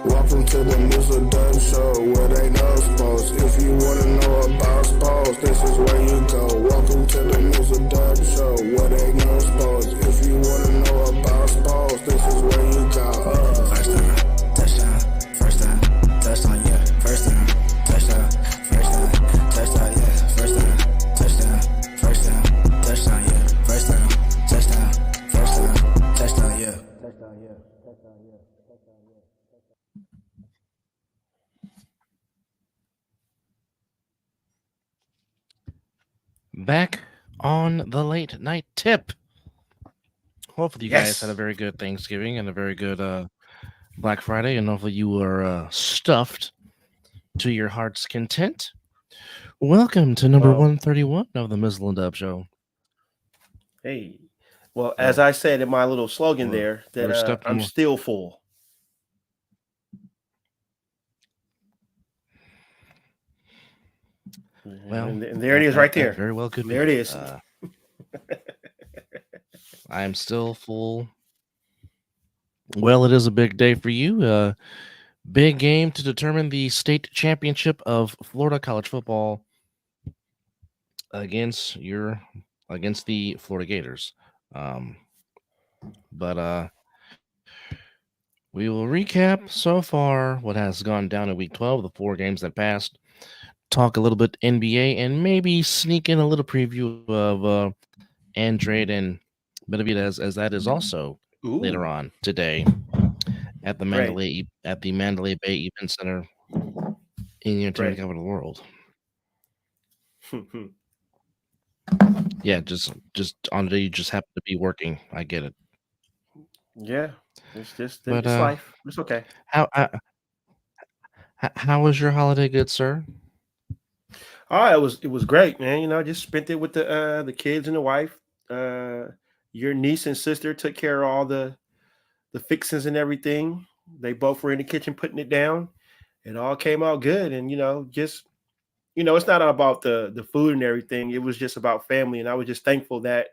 Welcome to the Mizzle Dub Show, where they know sports. If you wanna know about sports, this is where you go. Welcome to the Mizzle Dub Show, where they know sports. If you wanna know about sports, this is where you go. First down, touchdown, first down, touchdown, yeah. First down, touchdown, touchdown, yeah. First down, touchdown, touchdown, yeah. First down, touchdown, touchdown, yeah. Back on the late night tip. Hopefully you guys had a very good Thanksgiving and a very good Black Friday, and hopefully you were stuffed to your heart's content. Welcome to number 131 of the Mizzle and Dub Show. Hey, well, as I said in my little slogan there, that I'm still full. Well, and there it is right there. Very well could be. There it is. I am still full. Well, it is a big day for you. Big game to determine the state championship of Florida college football against the Florida Gators. But we will recap so far what has gone down in week 12, the 4 games that passed. Talk a little bit NBA and maybe sneak in a little preview of Andrade and Benavidez, as that is also later on today at the Mandalay Bay Event Center in the entertainment capital of the world. Yeah, just on the day you just happen to be working. I get it. Yeah, it's just it's life. It's okay. How was your holiday, good sir? Oh, it was great, man. You know, I just spent it with the kids and the wife. Your niece and sister took care of all the fixings and everything. They both were in the kitchen putting it down. It all came out good, and it's not about the food and everything. It was just about family, and I was just thankful that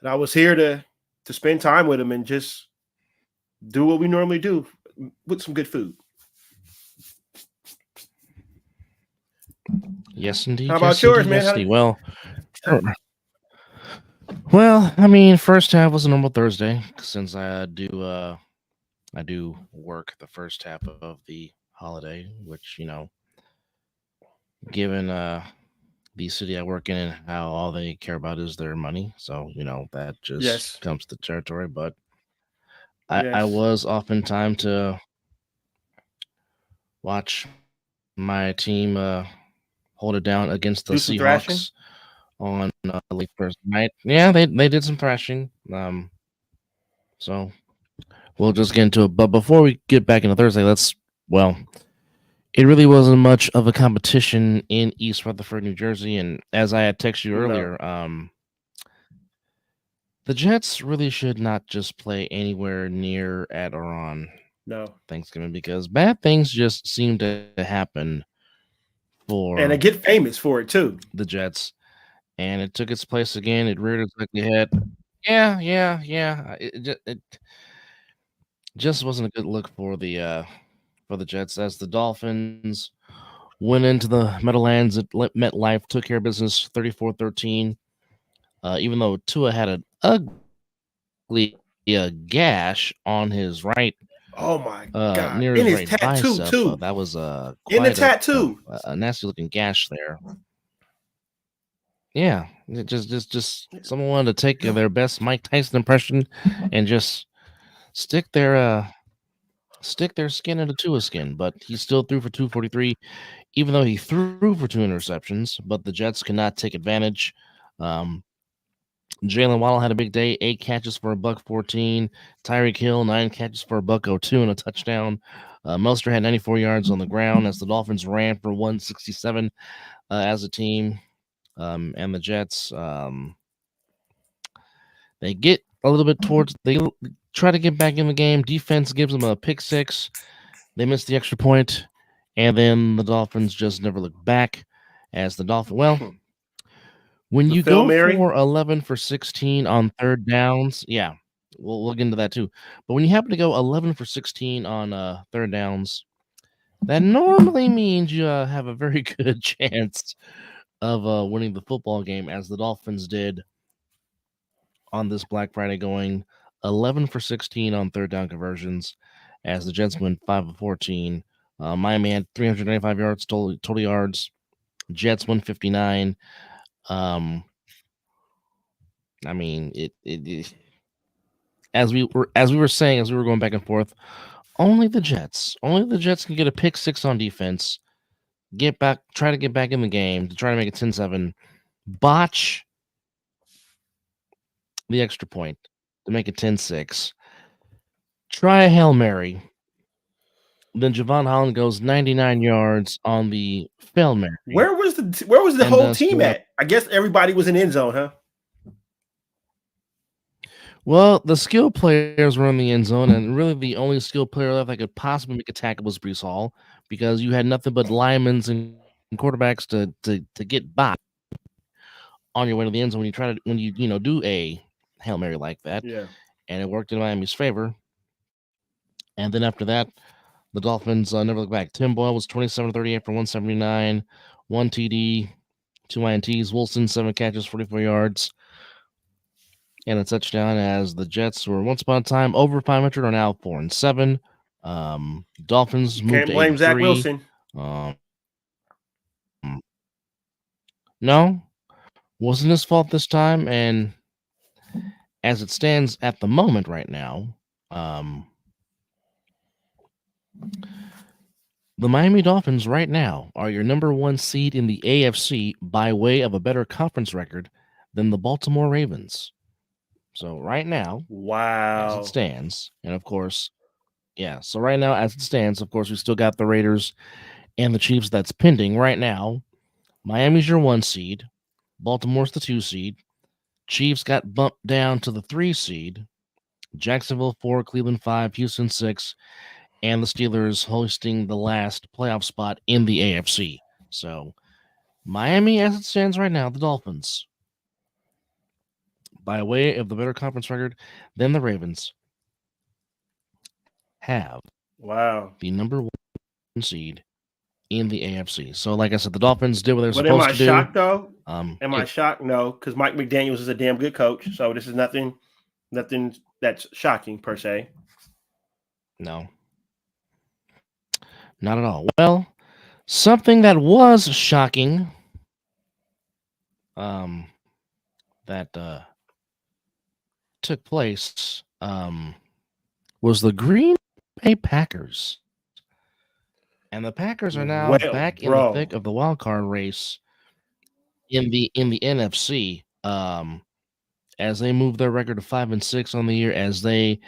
I was here to spend time with them and just do what we normally do with some good food. Yes, indeed. How about yours, man? Well, I mean, first half was a normal Thursday since I do work the first half of the holiday, which given the city I work in and how all they care about is their money, so that just comes to territory. But I was oftentimes to watch my team hold it down against the Seahawks on late first night. Yeah, they did some thrashing. So we'll just get into it. But before we get back into Thursday, it really wasn't much of a competition in East Rutherford, New Jersey. And as I had texted you earlier, the Jets really should not just play anywhere near, at, or on Thanksgiving, because bad things just seem to happen. And they get famous for it too. The Jets, and it took its place again. It reared its ugly head. Yeah. It just wasn't a good look for the Jets, as the Dolphins went into the Meadowlands at MetLife, took care of business 34-13. Even though Tua had an ugly gash on his right. Oh my God! Near in his his right tattoo bicep. too. That was in the tattoo. A nasty looking gash there. Yeah, just someone wanted to take their best Mike Tyson impression and just stick their skin into Tua's skin. But he still threw for 243, even though he threw for 2 interceptions. But the Jets could not take advantage. Jalen Waddle had a big day, 8 catches for $114. Tyreek Hill, 9 catches for $102 and a touchdown. Mostert had 94 yards on the ground as the Dolphins ran for 167 as a team. And the Jets, they get a little bit they try to get back in the game. Defense gives them a pick 6. They miss the extra point. And then the Dolphins just never look back as the Dolphins. When you go for 11 for 16 on third downs, we'll get into that too. But when you happen to go 11 for 16 on third downs, that normally means you have a very good chance of winning the football game, as the Dolphins did on this Black Friday, going 11 for 16 on third down conversions, as the Jets went 5 of 14. Miami had 395 yards total yards. Jets 159. I mean, it as we were saying, as we were going back and forth, only the Jets can get a pick six on defense, try to get back in the game to try to make it 10-7, botch the extra point to make it 10-6, try a Hail Mary, then Javon Holland goes 99 yards on the Hail Mary. Where was the whole team at? I guess everybody was in end zone, huh? Well, the skill players were in the end zone, and really the only skill player left that could possibly make a tackle was Breece Hall, because you had nothing but linemen and quarterbacks to get by on your way to the end zone when you do a Hail Mary like that. Yeah. And it worked in Miami's favor. And then after that, the Dolphins never looked back. Tim Boyle was 27-38 for 179, 1 TD, 2 INTs. Wilson, 7 catches, 44 yards, and a touchdown, as the Jets were once upon a time over 500, are now 4-7. Dolphins moved Can't to blame 8-3. Zach Wilson. No, wasn't his fault this time. And as it stands at the moment right now, the Miami Dolphins right now are your number 1 seed in the AFC by way of a better conference record than the Baltimore Ravens. So right now, wow, as it stands, and of course, yeah. So right now, as it stands, of course, we still got the Raiders and the Chiefs that's pending right now. Miami's your 1 seed, Baltimore's the 2 seed, Chiefs got bumped down to the 3 seed, Jacksonville 4, Cleveland 5, Houston 6, and the Steelers hosting the last playoff spot in the AFC. So Miami, as it stands right now, the Dolphins, by way of the better conference record than the Ravens, have the number 1 seed in the AFC. So, like I said, the Dolphins did what they're supposed to do. Am I shocked, though? Am I shocked? No, because Mike McDaniels is a damn good coach. So this is nothing that's shocking, per se. No. Not at all. Well, something that was shocking that took place was the Green Bay Packers. And the Packers are now back in the thick of the wild card race in the NFC, as they move their record to 5-6 on the year, as they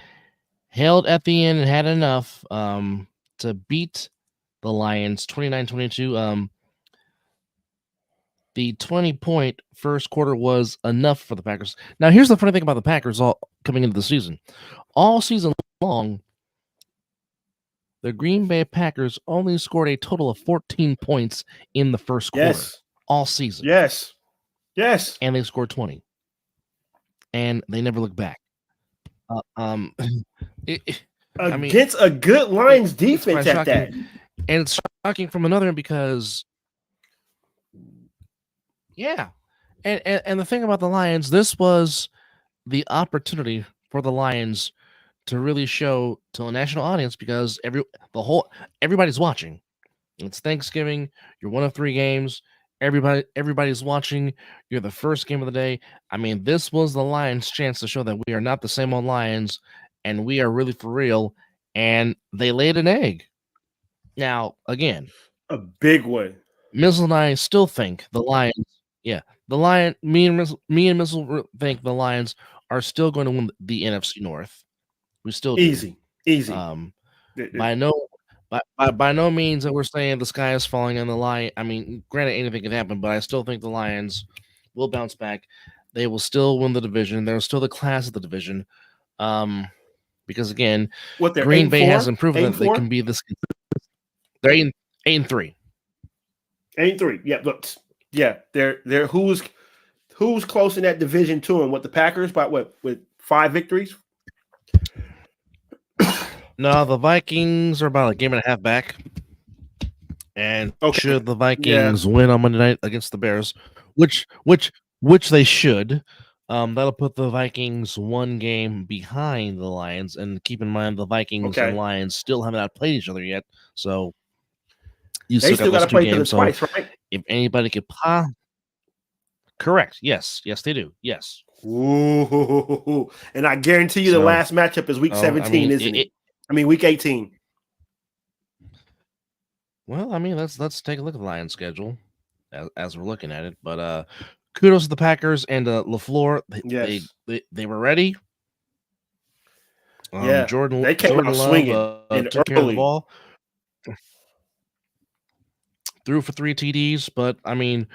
held at the end and had enough to beat the Lions 29-22. The 20-point first quarter was enough for the Packers. Now, here's the funny thing about the Packers all coming into the season. All season long, the Green Bay Packers only scored a total of 14 points in the first quarter. All season. Yes. And they scored 20. And they never looked back. Against a good Lions defense at that. And it's shocking from another end because, yeah. And the thing about the Lions, this was the opportunity for the Lions to really show to a national audience, because everybody's watching. It's Thanksgiving. You're one of 3 games. Everybody's watching. You're the first game of the day. I mean, this was the Lions' chance to show that we are not the same old Lions, and we are really for real. And they laid an egg. Now, again, a big one. Mizzle and I still think the Lions. Yeah, me and Mizzle think the Lions are still going to win the NFC North. We still do. Easy. By no means that we're saying the sky is falling on the line. I mean, granted, anything can happen, but I still think the Lions will bounce back. They will still win the division. They're still the class of the division. Because again, Green Bay hasn't proven that they can be this. They're 8-3. 8-3. Yeah, look. Yeah, they're who's close in that division to them? With the Packers, by what, with 5 victories? No, the Vikings are about a game and a half back. And Okay. should the Vikings win on Monday night against the Bears, which they should, that'll put the Vikings one game behind the Lions. And keep in mind, the Vikings and Lions still have not played each other yet, so you They still got those two play each other games. So twice, right? if anybody could correct, yes, they do, yes. Ooh, and I guarantee you the last matchup is week 17, isn't it? I mean, week 18. Well, I mean, let's take a look at the Lions schedule as we're looking at it. But kudos to the Packers and LaFleur. They were ready. Jordan, they came out swinging took care of the ball, threw for 3 TDs. But I mean,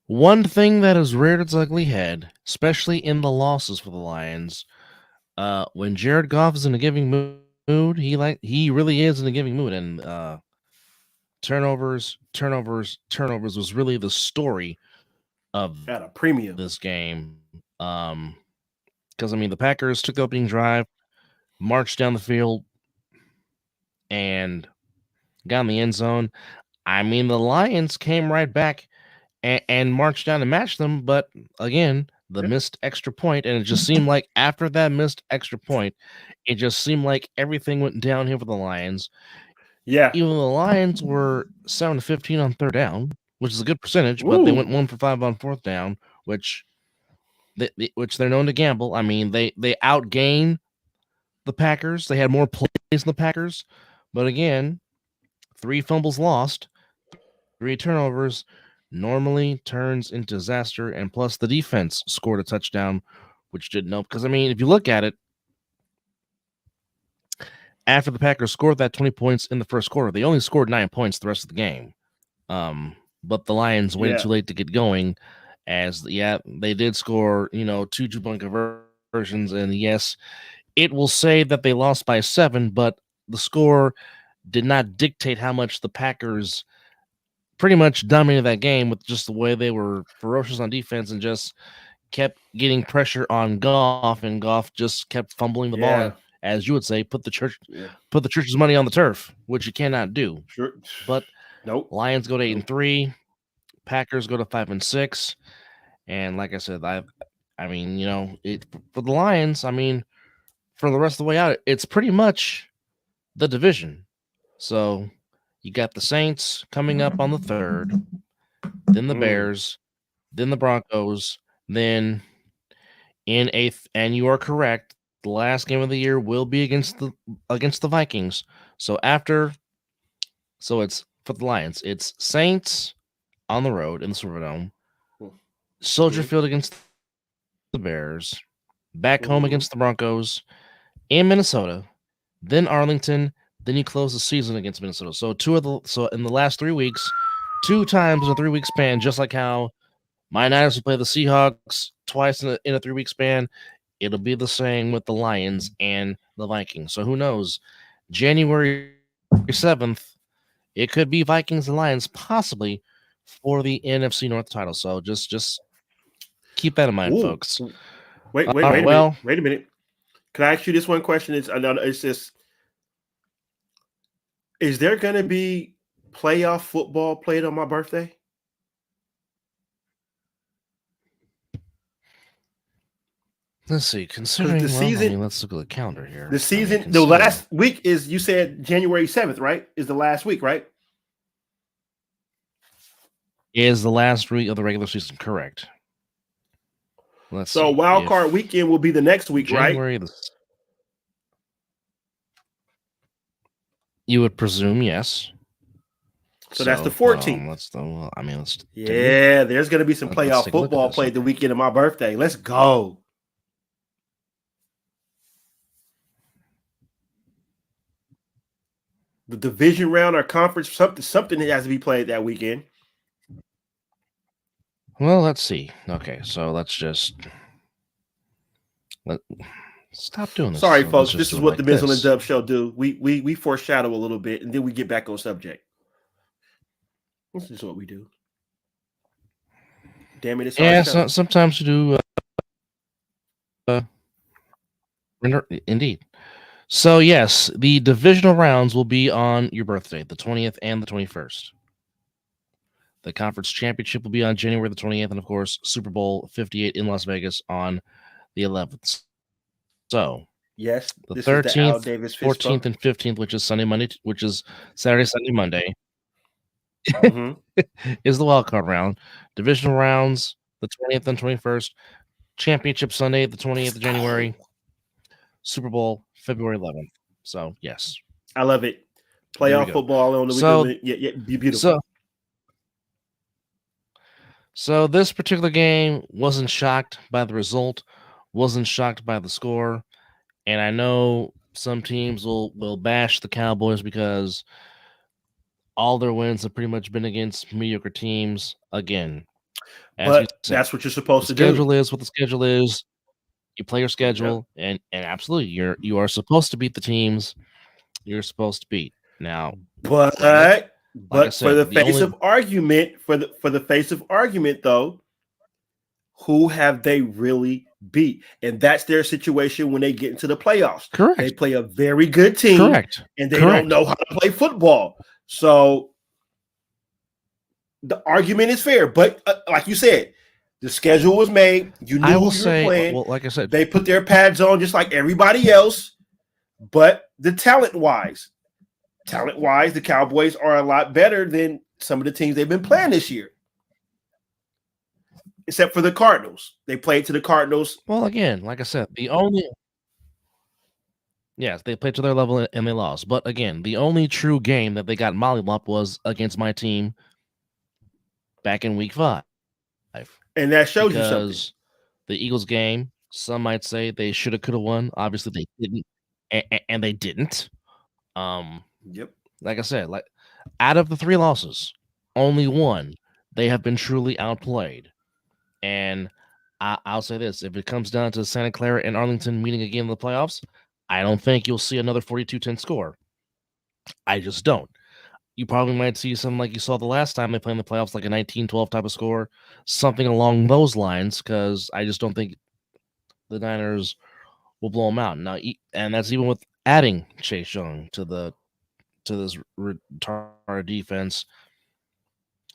one thing that has reared its ugly head, especially in the losses for the Lions, when Jared Goff is in a giving mood, he really is in a giving mood, and turnovers was really the story of at a premium this game. Because I mean, the Packers took the opening drive, marched down the field, and got in the end zone. I mean, the Lions came right back and marched down to match them, but again, the missed extra point, and it just seemed like after that missed extra point, it just seemed like everything went downhill for the Lions. Yeah. Even the Lions were 7-15 on third down, which is a good percentage, but they went 1 for 5 on fourth down, which they're known to gamble. I mean, they outgained the Packers. They had more plays than the Packers, but again, 3 fumbles lost, 3 turnovers normally turns into disaster, and plus the defense scored a touchdown, which didn't help. Because I mean, if you look at it, after the Packers scored that 20 points in the first quarter, they only scored 9 points the rest of the game. But the Lions waited too late to get going, as they did score, 2 2-point conversions, and yes, it will say that they lost by 7, but the score did not dictate how much the Packers pretty much dominated that game with just the way they were ferocious on defense and just kept getting pressure on Goff, and Goff just kept fumbling the ball. And, as you would say, put the church's money on the turf, which you cannot do. Sure. But nope. Lions go to 8-3, Packers go to 5-6, and like I said, I mean, for the Lions, I mean, for the rest of the way out, it's pretty much the division. So you got the Saints coming up on the 3rd, then the Bears, then the Broncos, then in 8th, and you are correct, the last game of the year will be against the Vikings. So it's for the Lions. It's Saints on the road in the Superdome, Soldier Field against the Bears, back home against the Broncos, in Minnesota, then Arlington, then you close the season against Minnesota. So in the last 3 weeks, 2 times in a 3-week span, just like how my Niners will play the Seahawks twice in a 3-week span, it'll be the same with the Lions and the Vikings. So who knows? January 7th, it could be Vikings and Lions possibly for the NFC North title. So just keep that in mind, folks. Wait a minute. Can I ask you this one question? It's just, is there going to be playoff football played on my birthday? Let's see. Considering the season, let's look at the calendar here. The season, the last week is, you said January 7th, right? Is the last week, right? Is the last week of the regular season correct? So wild card weekend will be the next week, January, right? You would presume, yes. So that's the 14th. There's going to be some playoff football played the weekend of my birthday. Let's go. The division round or conference, something that has to be played that weekend. Well, let's see. Okay, so let's just stop doing this. Sorry, folks. This is what the Mizzle and Dub Show do. We foreshadow a little bit, and then we get back on subject. This is what we do. Damn it! It's sometimes you do. Indeed. So yes, the divisional rounds will be on your birthday, the 20th and the 21st. The conference championship will be on January the 20th, and of course, Super Bowl 58 in Las Vegas on the 11th. So Yes, the this is the Al 13th, Davis fist 14th, bump. and 15th, which is Saturday, Sunday, Monday, Mhm. is the wild card round. Divisional rounds, the 20th and 21st. Championship Sunday, the 28th of January. Super Bowl, February 11th. So, yes. I love it. There we Playoff go. football on the So- weekend. Yeah, be beautiful. So this particular game wasn't shocked by the result, wasn't shocked by the score, and I know some teams will bash the Cowboys because all their wins have pretty much been against mediocre teams. Again, as we But said, that's what you're the supposed to do. schedule is what the schedule is. You play your schedule, and absolutely, you are supposed to beat the teams you're supposed to beat. Now, But granted, like I for said, the the face only- of argument, for the face of argument though, who have they really beat? And that's their situation when they get into the playoffs. Correct. They play a very good team, Correct. and they Correct. don't know how to play football. So the argument is fair, but like you said, the schedule was made. You knew I will who you say, were playing. well, like I said, They put their pads on just like everybody else. But the talent-wise, the Cowboys are a lot better than some of the teams they've been playing this year. Except for the Cardinals. They played to the Cardinals. well, again, like I said, yes, they played to their level and they lost. But again, the only true game that they got mollywopped was against my team back in week 5. And that shows you something. Because the Eagles game, some might say they should have, could have won. Obviously, they didn't, and they didn't. Yep. Like I said, like out of the 3 losses, only one they have been truly outplayed. And I'll say this: if it comes down to Santa Clara and Arlington meeting again in the playoffs, I don't think you'll see another 42-10 score. I just don't. You probably might see something like you saw the last time they played in the playoffs, like a 19-12 type of score, something along those lines, because I just don't think the Niners will blow them out. Now, and that's even with adding Chase Young to this retarded defense,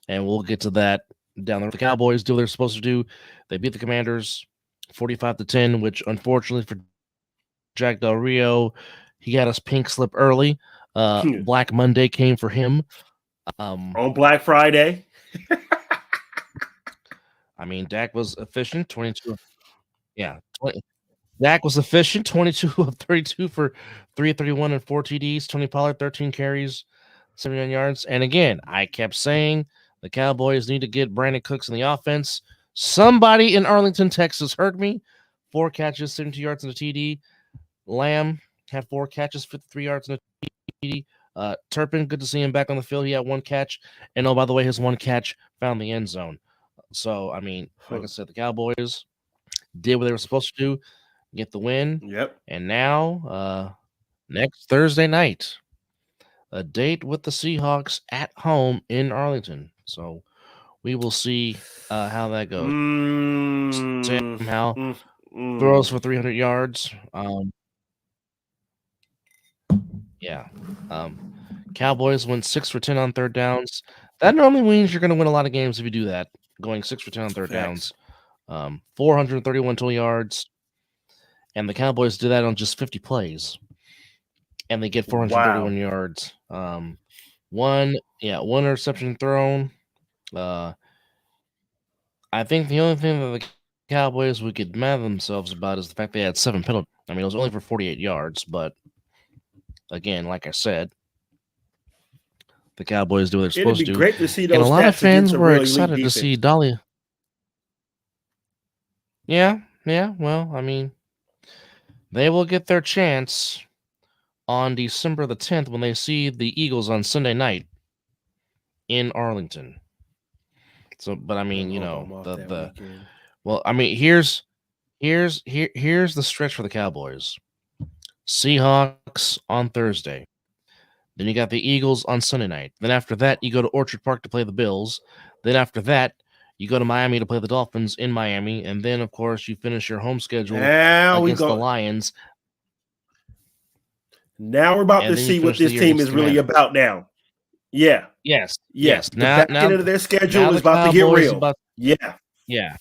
and we'll get to that down there. The Cowboys do what they're supposed to do. They beat the Commanders 45-10, which unfortunately for Jack Del Rio, he got his pink slip early. Black Monday came for him. On Black Friday. I mean, Dak was efficient, 22. Yeah, Dak was efficient, 22 of 32 for 331 and 4 TDs. Tony Pollard, 13 carries, 79 yards. And again, I kept saying the Cowboys need to get Brandon Cooks in the offense. Somebody in Arlington, Texas heard me. 4 catches, 72 yards and a TD. Lamb had 4 catches, 53 yards and a TD. Turpin, good to see him back on the field. He had 1 catch. And oh, by the way, his 1 catch found the end zone. So, I mean, like I said, the Cowboys did what they were supposed to do, get the win. Yep. And now, next Thursday night, a date with the Seahawks at home in Arlington. So we will see how that goes. Sam Howell throws for 300 yards. Cowboys went 6 for 10 on third downs. That normally means you're going to win a lot of games if you do that, going 6 for 10 on third downs. 431 total yards. And the Cowboys did that on just 50 plays. And they get 431 yards. One interception thrown. I think the only thing that the Cowboys would get mad at themselves about is the fact they had 7 penalties. I mean, it was only for 48 yards, but again, like I said, the Cowboys do what they're supposed to do. It'd be great to see those. And a lot of stats fans against a were really excited elite to see Dahlia. Yeah. Well, I mean, they will get their chance on December the 10th when they see the Eagles on Sunday night in Arlington. So, but I mean, you know, well, I mean, here's the stretch for the Cowboys. Seahawks on Thursday. Then you got the Eagles on Sunday night. Then after that, you go to Orchard Park to play the Bills. Then after that, you go to Miami to play the Dolphins in Miami. And then, of course, you finish your home schedule against the Lions. Now we're about to and then you see what finish the this year team against is the really Commanders. about now. Yeah. Yes, Yeah. yes. The Now, back end of their schedule now is the about to get Cowboys real. about Yeah. yeah,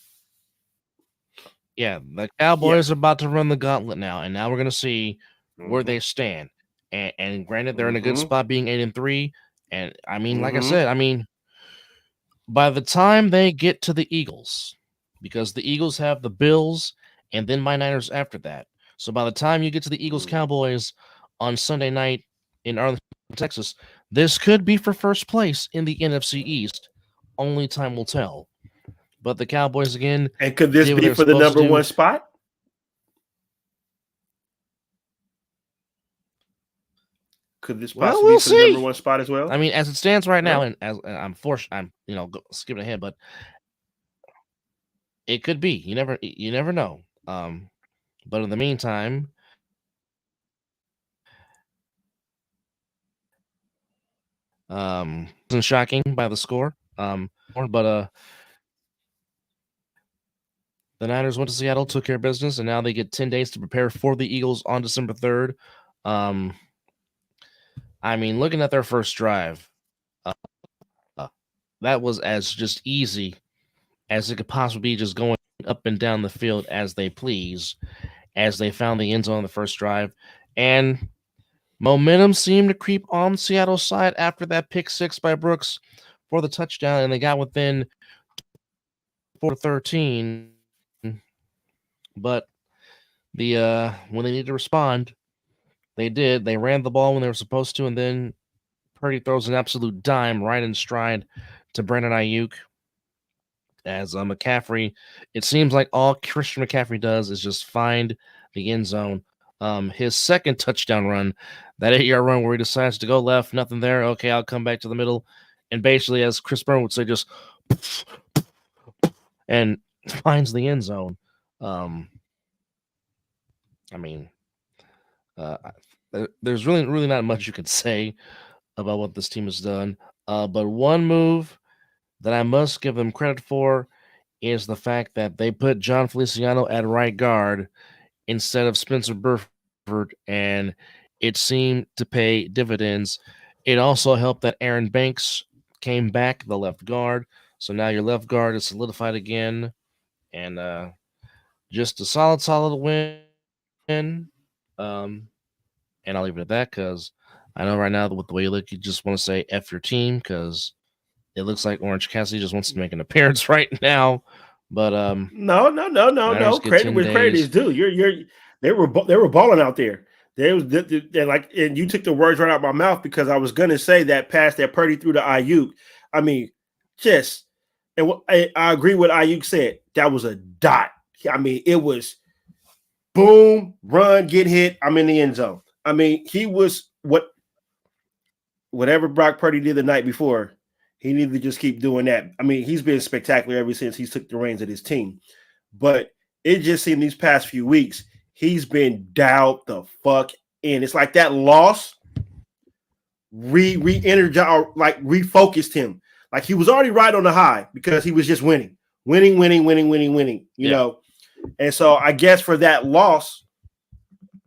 yeah. The Yeah. Cowboys are about to run the gauntlet now, and now we're gonna see where Mm-hmm. they stand. And granted, they're in a good Mm-hmm. spot, being 8-3. And I mean, like I Mm-hmm. said, I mean, by the time they get to the Eagles, because the Eagles have the Bills and then my Niners after that. So by the time you get to the Eagles Cowboys on Sunday night in Arlington, Texas, this could be for first place in the NFC East. Only time will tell. But the Cowboys again And could this did what be they were for the supposed to number do. one spot? Could this Well, possibly we'll be for the number see. one spot as well? I mean, as it stands right now, Well, and as I'm forced, I'm skipping ahead, but it could be. You never know. But in the meantime, wasn't shocking by the score. But the Niners went to Seattle, took care of business, and now they get 10 days to prepare for the Eagles on December 3rd. I mean, looking at their first drive, that was as just easy as it could possibly be, just going up and down the field as they please, as they found the end zone on the first drive. And momentum seemed to creep on Seattle's side after that pick six by Brooks for the touchdown, and they got within 4-13. But when they needed to respond, they did. They ran the ball when they were supposed to, and then Purdy throws an absolute dime right in stride to Brandon Ayuk. As McCaffrey, it seems like all Christian McCaffrey does is just find the end zone. His second touchdown run, that 8-yard run where he decides to go left, nothing there. Okay, I'll come back to the middle. And basically, as Chris Byrne would say, just and finds the end zone. I mean, there's really not much you can say about what this team has done. But one move that I must give them credit for is the fact that they put John Feliciano at right guard instead of Spencer Burford, and it seemed to pay dividends. It also helped that Aaron Banks came back, the left guard. So now your left guard is solidified again. And just a solid win. And I'll leave it at that because I know right now with the way you look, you just want to say F your team because it looks like Orange Cassidy just wants to make an appearance right now. But no. get Credit 10 where credit is days. due. They were balling out there. They're like, and you took the words right out of my mouth because I was gonna say that pass that Purdy threw to Ayuk. I mean, just and I agree with Ayuk said. That was a dot. I mean, it was boom, run, get hit. I'm in the end zone. I mean, he was whatever Brock Purdy did the night before. He needed to just keep doing that. I mean, he's been spectacular ever since he took the reins of his team. But it just seemed these past few weeks, he's been dialed the fuck in. It's like that loss re-energized, like refocused him. Like he was already right on the high because he was just winning. You know. And so I guess for that loss,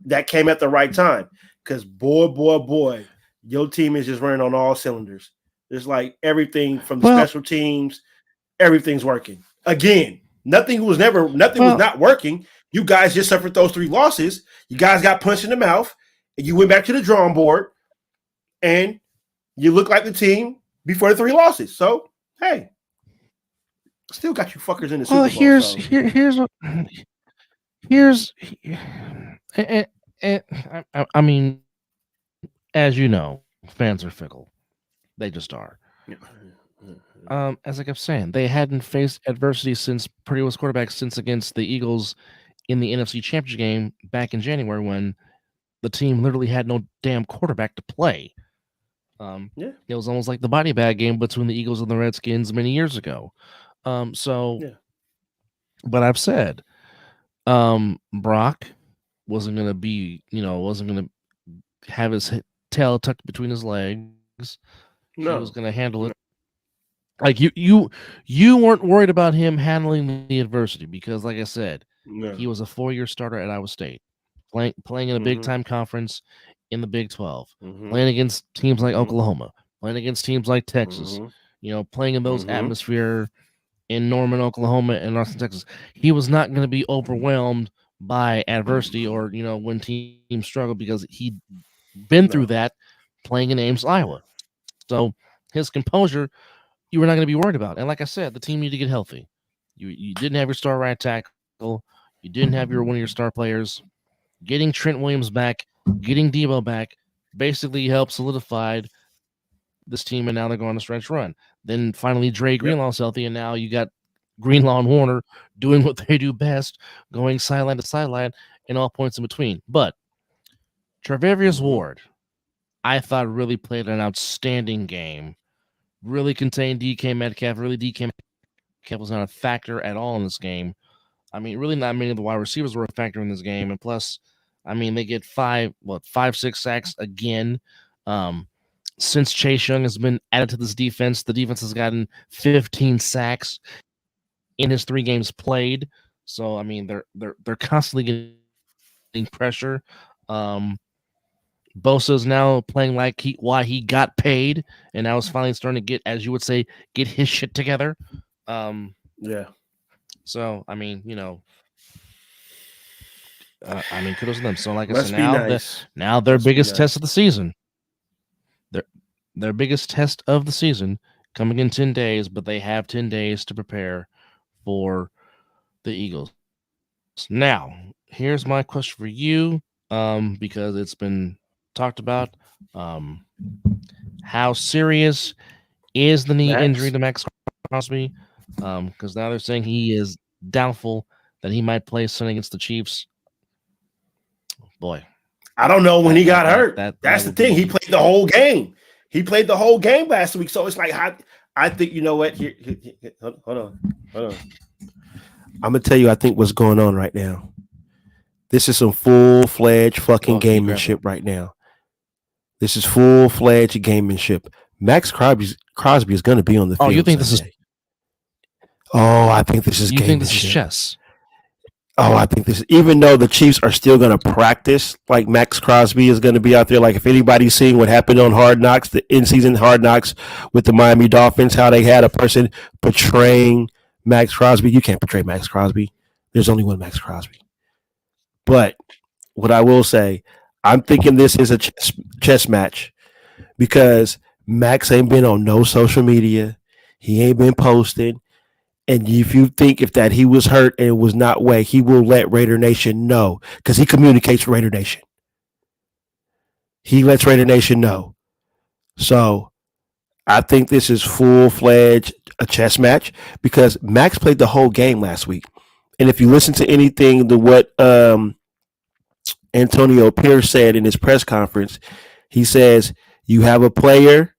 that came at the right time. Because boy, your team is just running on all cylinders. It's like everything from the special teams, everything's working. Again, nothing was not working. You guys just suffered those 3 losses. You guys got punched in the mouth, and you went back to the drawing board, and you look like the team before the 3 losses. So, hey, still got you fuckers in the Super Bowl. I mean, as you know, fans are fickle. They just are. As I kept saying, they hadn't faced adversity since Purdy was quarterback since against the Eagles in the NFC Championship game back in January when the team literally had no damn quarterback to play. It was almost like the body bag game between the Eagles and the Redskins many years ago. But I've said, Brock wasn't going to have his tail tucked between his legs. No. He was going to handle it. Like you weren't worried about him handling the adversity because, like I said, he was a 4-year starter at Iowa State, playing in a big time conference in the Big 12, Mm-hmm. playing against teams like Mhm. Oklahoma, playing against teams like Texas, Mhm. playing in those Mhm. atmosphere in Norman, Oklahoma, and Austin, Texas. He was not going to be overwhelmed by adversity or when teams struggle because he'd been through No. that playing in Ames, Iowa. So his composure, you were not going to be worried about. And like I said, the team needed to get healthy. You didn't have your star right tackle. You didn't have one of your star players. Getting Trent Williams back, getting Debo back, basically helped solidify this team, and now they're going on a stretch run. Then finally, Dre Yep. Greenlaw's healthy, and now you got Greenlaw and Warner doing what they do best, going sideline to sideline and all points in between. But Travarius Mhm. Ward, I thought really played an outstanding game. Really contained DK Metcalf. Really, DK Metcalf was not a factor at all in this game. I mean, really not many of the wide receivers were a factor in this game. And plus, I mean, they get 6 sacks again. Since Chase Young has been added to this defense, the defense has gotten 15 sacks in his 3 games played. So I mean, they're constantly getting pressure. Bosa's now playing like why he got paid, and now is finally starting to get, as you would say, get his shit together. Yeah. So I mean, kudos to them. So like I Must said, be nice. now their Must be biggest nice. test of the season. Their biggest test of the season coming in 10 days, but they have 10 days to prepare for the Eagles. Now, here's my question for you, because it's been talked about. How serious is the knee injury to Max Crosby? Because now they're saying he is doubtful that he might play Sunday against the Chiefs. Boy, I don't know when he got hurt. That's the thing. He played the whole game. He played the whole game last week. So it's like, I think, you know what? Here, hold on. I'm going to tell you, I think what's going on right now. This is some full-fledged fucking gamemanship right now. This is full-fledged gamemanship. Max Crosby is going to be on the field. Oh, you think Sunday. I think this is gamemanship. You think this is chess? I think this, even though the Chiefs are still going to practice, like Max Crosby is going to be out there. Like if anybody's seeing what happened on Hard Knocks, the in-season Hard Knocks with the Miami Dolphins, how they had a person portraying Max Crosby. You can't portray Max Crosby. There's only one Max Crosby. But what I will say, I'm thinking this is a chess match because Max ain't been on no social media. He ain't been posting. And if you think that he was hurt and it was not way, he will let Raider Nation know because he communicates with Raider Nation. He lets Raider Nation know. So I think this is full-fledged a chess match because Max played the whole game last week. And if you listen to anything to what Antonio Pierce said in his press conference, he says, you have a player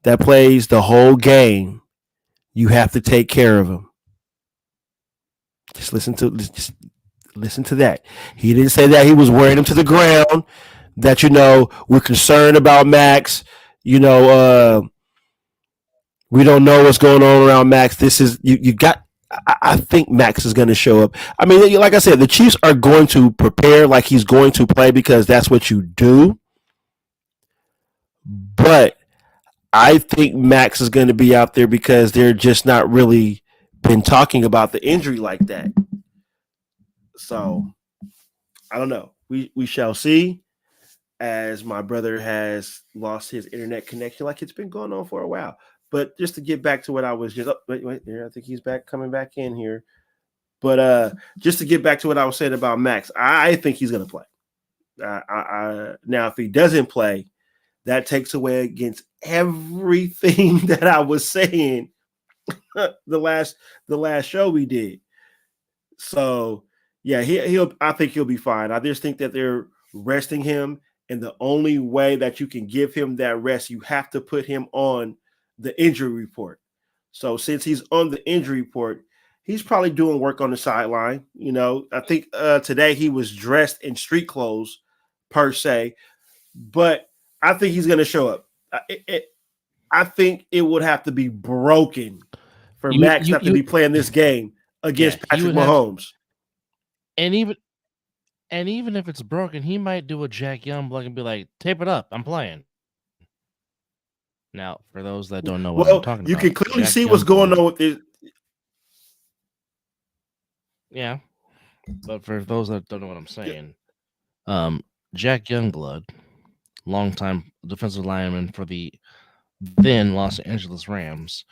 that plays the whole game. You have to take care of him. Just listen to that. He didn't say that he was wearing him to the ground, that, we're concerned about Max. We don't know what's going on around Max. This is, you got, I think Max is going to show up. I mean, like I said, the Chiefs are going to prepare like he's going to play because that's what you do. But I think Max is going to be out there because they're just not really been talking about the injury like that. So I don't know. We shall see, as my brother has lost his internet connection like it's been going on for a while. But just to get back to what I was just wait there. I think he's coming back in here. But just to get back to what I was saying about Max, I think he's going to play. Now, if he doesn't play, that takes away against everything that I was saying the last show we did. So yeah, I think he'll be fine. I just think that they're resting him, and the only way that you can give him that rest, you have to put him on the injury report. So since he's on the injury report, he's probably doing work on the sideline. I think today he was dressed in street clothes per se, but I think he's going to show up. I think it would have to be broken for Max not to be playing this game against Patrick Mahomes. And And even if it's broken, he might do a Jack Youngblood and be like, "Tape it up, I'm playing." Now, for those that don't know what I'm Well, talking you about, can clearly Jack see what's going Youngblood, on with this. yeah. But for those that don't know what I'm Yeah. saying, Jack Youngblood, longtime defensive lineman for the then Los Angeles Rams,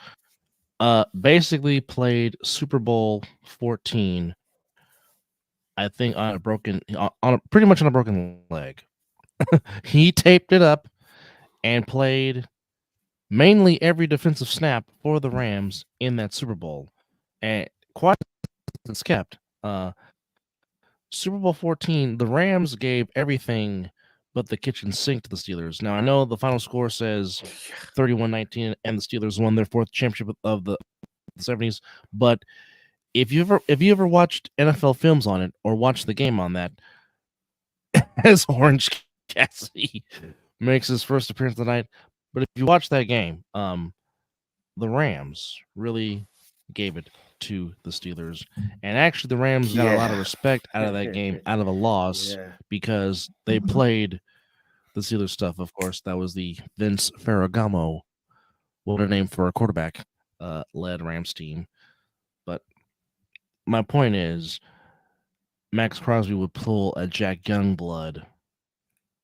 basically played Super Bowl 14, I think, on a broken, pretty much on a broken leg. He taped it up and played mainly every defensive snap for the Rams in that Super Bowl, and quite it's kept. Super Bowl 14, the Rams gave everything but the kitchen sink to the Steelers. Now, I know the final score says 31-19, and the Steelers won their fourth championship of the 70s. But if you ever watched NFL films on it or watched the game on that, as Orange Cassidy makes his first appearance tonight. But if you watch that game, the Rams really gave it to the Steelers. And actually, the Rams got a lot of respect out of that game, out of a loss, because they played the Steelers stuff, of course. That was the Vince Ferragamo, what a name for a quarterback, led Rams team. But my point is, Max Crosby would pull a Jack Youngblood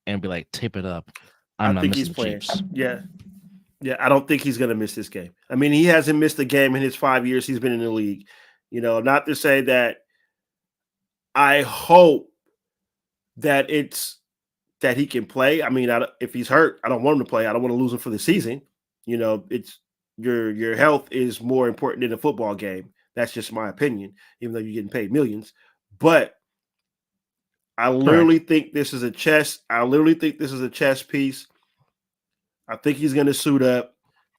and be like, tape it up. I'm not think missing he's the playing. Chiefs. Yeah. Yeah, I don't think he's going to miss this game. I mean, he hasn't missed a game in his 5 years he's been in the league. You know, not to say that I hope that it's that he can play. I mean, if he's hurt, I don't want him to play. I don't want to lose him for the season. You know, it's your health is more important than a football game. That's just my opinion, even though you're getting paid millions. But I literally think this is a chess. I literally think this is a chess piece. I think he's going to suit up.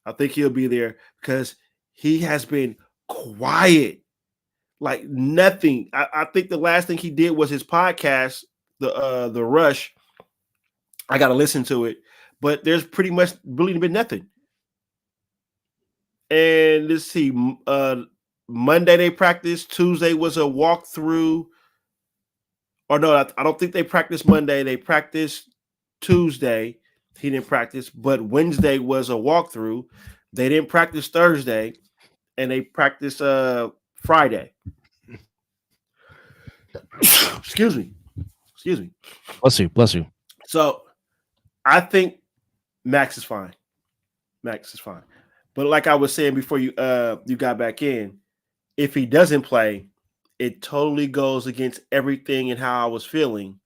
I think he'll be there because he has been quiet, like nothing. I think the last thing he did was his podcast, the Rush. I got to listen to it, but there's pretty much really been nothing. And let's see, Monday they practiced. Tuesday was a walkthrough. Or no, I don't think they practiced Monday. They practiced Tuesday. He didn't practice, but Wednesday was a walkthrough. They didn't practice Thursday, and they practiced Friday. Excuse me. Bless you. So I think Max is fine. But like I was saying before you got back in, if he doesn't play, it totally goes against everything and how I was feeling.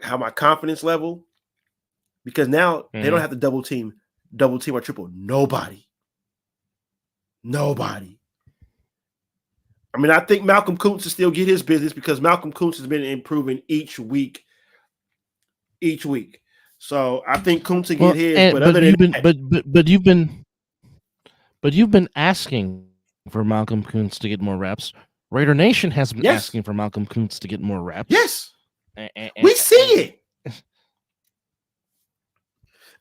How my confidence level. Because now they don't have to double team or triple. Nobody. I mean, I think Malcolm Kuntz will still get his business because Malcolm Kuntz has been improving each week. So I think Kuntz will get his. But you've been asking for Malcolm Kuntz to get more reps. Raider Nation has been asking for Malcolm Kuntz to get more reps. Yes. We see it.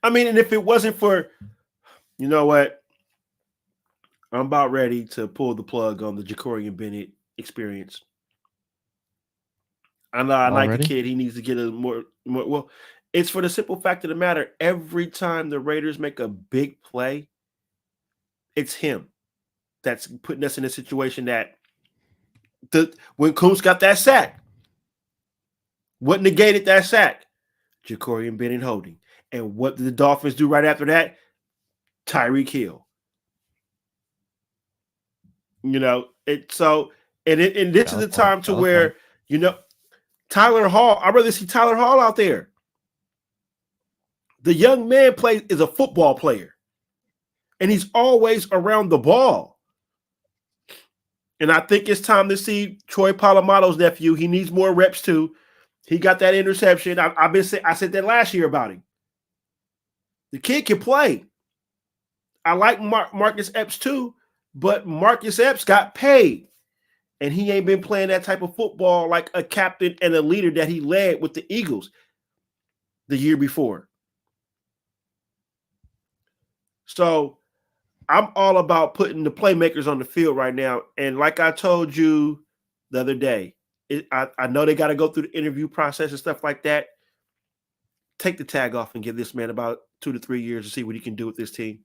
I mean, and if it wasn't for, you know what? I'm about ready to pull the plug on the Jacorian Bennett experience. I know I like the kid. He needs to get a more. Well, it's for the simple fact of the matter. Every time the Raiders make a big play, it's him that's putting us in a situation that when Kuntz got that sack, what negated that sack? Jacorian Bennett holding. And what did the Dolphins do right after that? Tyreek Hill. You know, this is the time to where, you know, Tyler Hall, I'd rather see Tyler Hall out there. The young man is a football player. And he's always around the ball. And I think it's time to see Troy Polamalu's nephew. He needs more reps too. He got that interception. I said that last year about him. The kid can play. I like Marcus Epps too, but Marcus Epps got paid. And he ain't been playing that type of football like a captain and a leader that he led with the Eagles the year before. So I'm all about putting the playmakers on the field right now. And like I told you the other day, I know they got to go through the interview process and stuff like that. Take the tag off and give this man about 2 to 3 years to see what he can do with this team.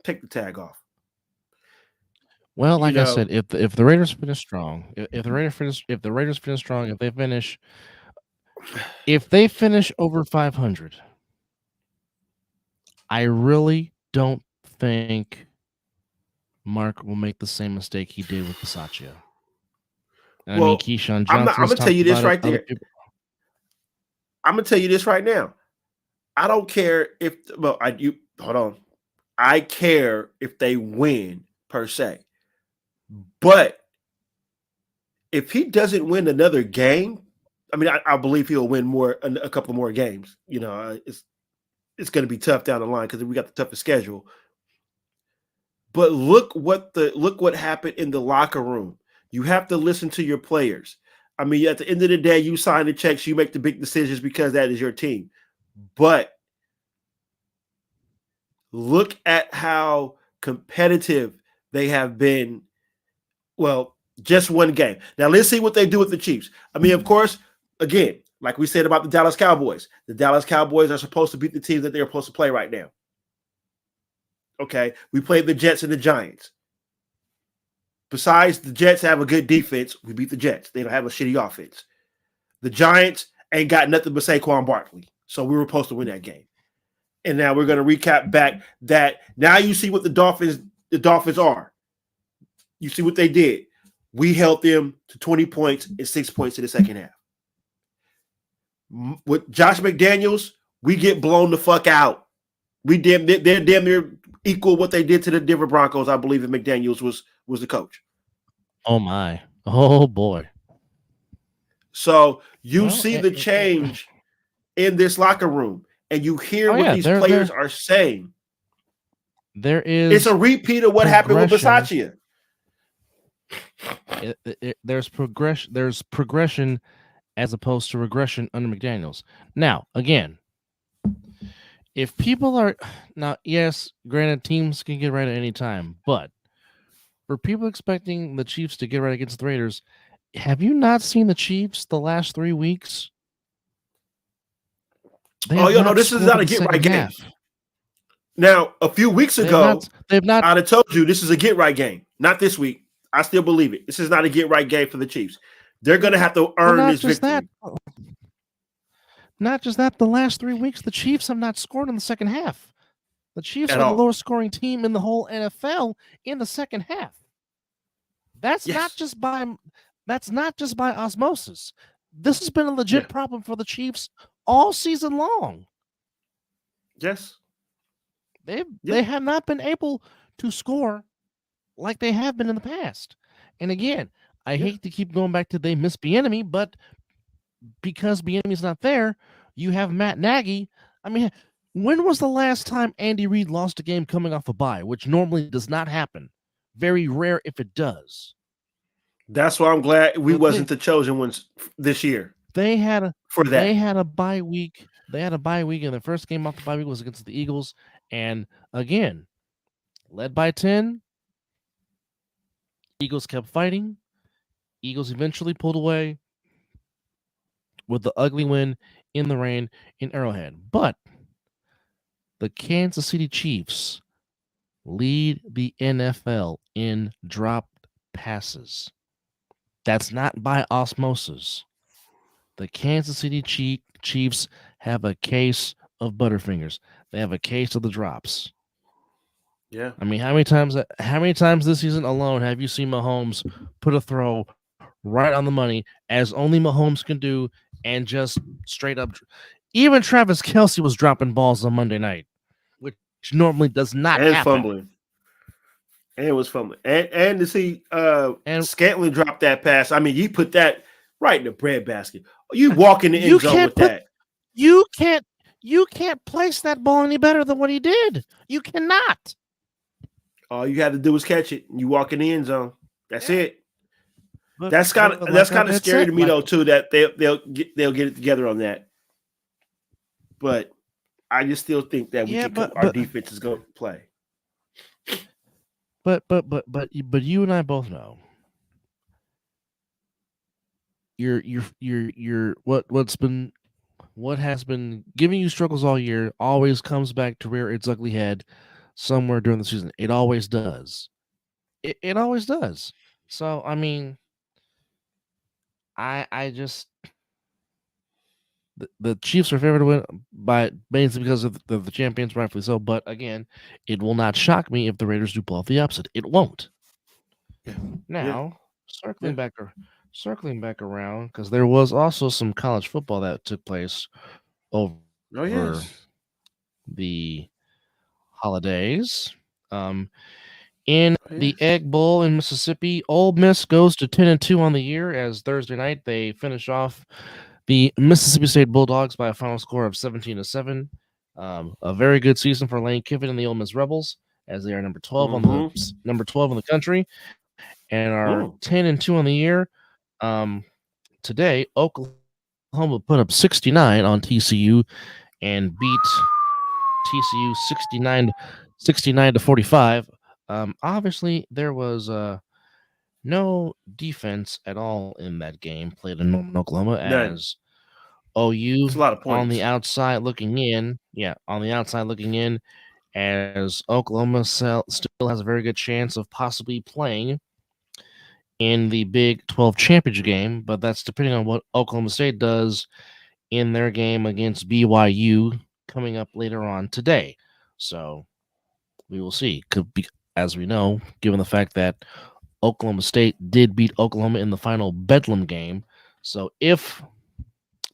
Take the tag off. Well, like I said, if the Raiders finish strong, if the Raiders finish strong, if they finish over 500, I really don't think Mark will make the same mistake he did with Bisaccia. I mean, Keyshawn Johnson. I'm gonna tell you this right there. I'm gonna tell you this right now. I don't care if hold on. I care if they win per se, but if he doesn't win another game, I mean, I believe he'll win a couple more games. You know, it's going to be tough down the line because we got the toughest schedule. But look what happened in the locker room. You have to listen to your players. I mean, at the end of the day, you sign the checks, you make the big decisions because that is your team. But look at how competitive they have been. Well, just one game. Now, let's see what they do with the Chiefs. I mean, of course, again, like we said about the Dallas Cowboys are supposed to beat the teams that they're supposed to play right now. Okay, we played the Jets and the Giants. Besides, the Jets have a good defense. We beat the Jets. They don't have a shitty offense. The Giants ain't got nothing but Saquon Barkley. So we were supposed to win that game. And now we're going to recap back that now you see what the Dolphins are. You see what they did. We held them to 20 points and 6 points in the second half. With Josh McDaniels, we get blown the fuck out. They're damn near equal what they did to the Denver Broncos, I believe, if McDaniels was the coach. Oh my. Oh boy. So you see the change in this locker room, and you hear what these players are saying. It's a repeat of what happened with Bisaccia. There's progression as opposed to regression under McDaniels. Now, again, if people are now, yes, granted, teams can get right at any time, but for people expecting the Chiefs to get right against the Raiders, have you not seen the Chiefs the last 3 weeks? This is not a get right game. Now, a few weeks ago, I'd have told you this is a get right game. Not this week. I still believe it. This is not a get right game for the Chiefs. They're going to have to earn this victory. Not just that, the last 3 weeks, the Chiefs have not scored in the second half. The Chiefs are the lowest scoring team in the whole NFL in the second half. That's not just by osmosis. This has been a legit problem for the Chiefs all season long. Yes. They have not been able to score like they have been in the past. And again, I hate to keep going back to they miss Bieniemy, but because Bieniemy's not there, you have Matt Nagy. I mean, when was the last time Andy Reid lost a game coming off a bye, which normally does not happen? Very rare if it does. That's why I'm glad we wasn't the chosen ones this year. They had a bye week. They had a bye week, and the first game off the bye week was against the Eagles. And again, led by 10, Eagles kept fighting. Eagles eventually pulled away with the ugly win in the rain in Arrowhead. But the Kansas City Chiefs lead the NFL in dropped passes. That's not by osmosis. The Kansas City Chiefs have a case of Butterfingers. They have a case of the drops. Yeah. I mean, how many times this season alone have you seen Mahomes put a throw right on the money, as only Mahomes can do, and just straight up? Even Travis Kelce was dropping balls on Monday night, which normally does not happen. Fumbling. And it was fumbling. And to see Scantling drop that pass, I mean, you put that right in the breadbasket. You walk in the end zone with that. You can't place that ball any better than what he did. You cannot. All you had to do was catch it. You walk in the end zone. That's it. But that's kind of scary to me though too, that they'll get it together on that. But I just still think that our defense is going to play. But you and I both know what has been giving you struggles all year always comes back to rear its ugly head somewhere during the season. It always does. It always does. So I mean, I just the Chiefs are favored to win by basically because of the champions, rightfully so. But again, it will not shock me if the Raiders do pull off the upset. It won't. Yeah. Now, circling back around, because there was also some college football that took place over Oh yes. the holidays. In Oh, the yes. Egg Bowl in Mississippi, Ole Miss goes to 10-2 on the year as Thursday night they finish off the Mississippi State Bulldogs by a final score of 17-7. A very good season for Lane Kiffin and the Ole Miss Rebels as they are number 12 on the country and are 10-2 on the year. Today, Oklahoma put up 69 on TCU and beat TCU 69-45. Obviously, there was no defense at all in that game played in Norman, Oklahoma, None. as OU It's a lot of on the points. outside looking in. Yeah, on the outside looking in, as Oklahoma still has a very good chance of possibly playing in the Big 12 championship game, but that's depending on what Oklahoma State does in their game against BYU coming up later on today. So we will see. Could be, as we know, given the fact that Oklahoma State did beat Oklahoma in the final Bedlam game. So if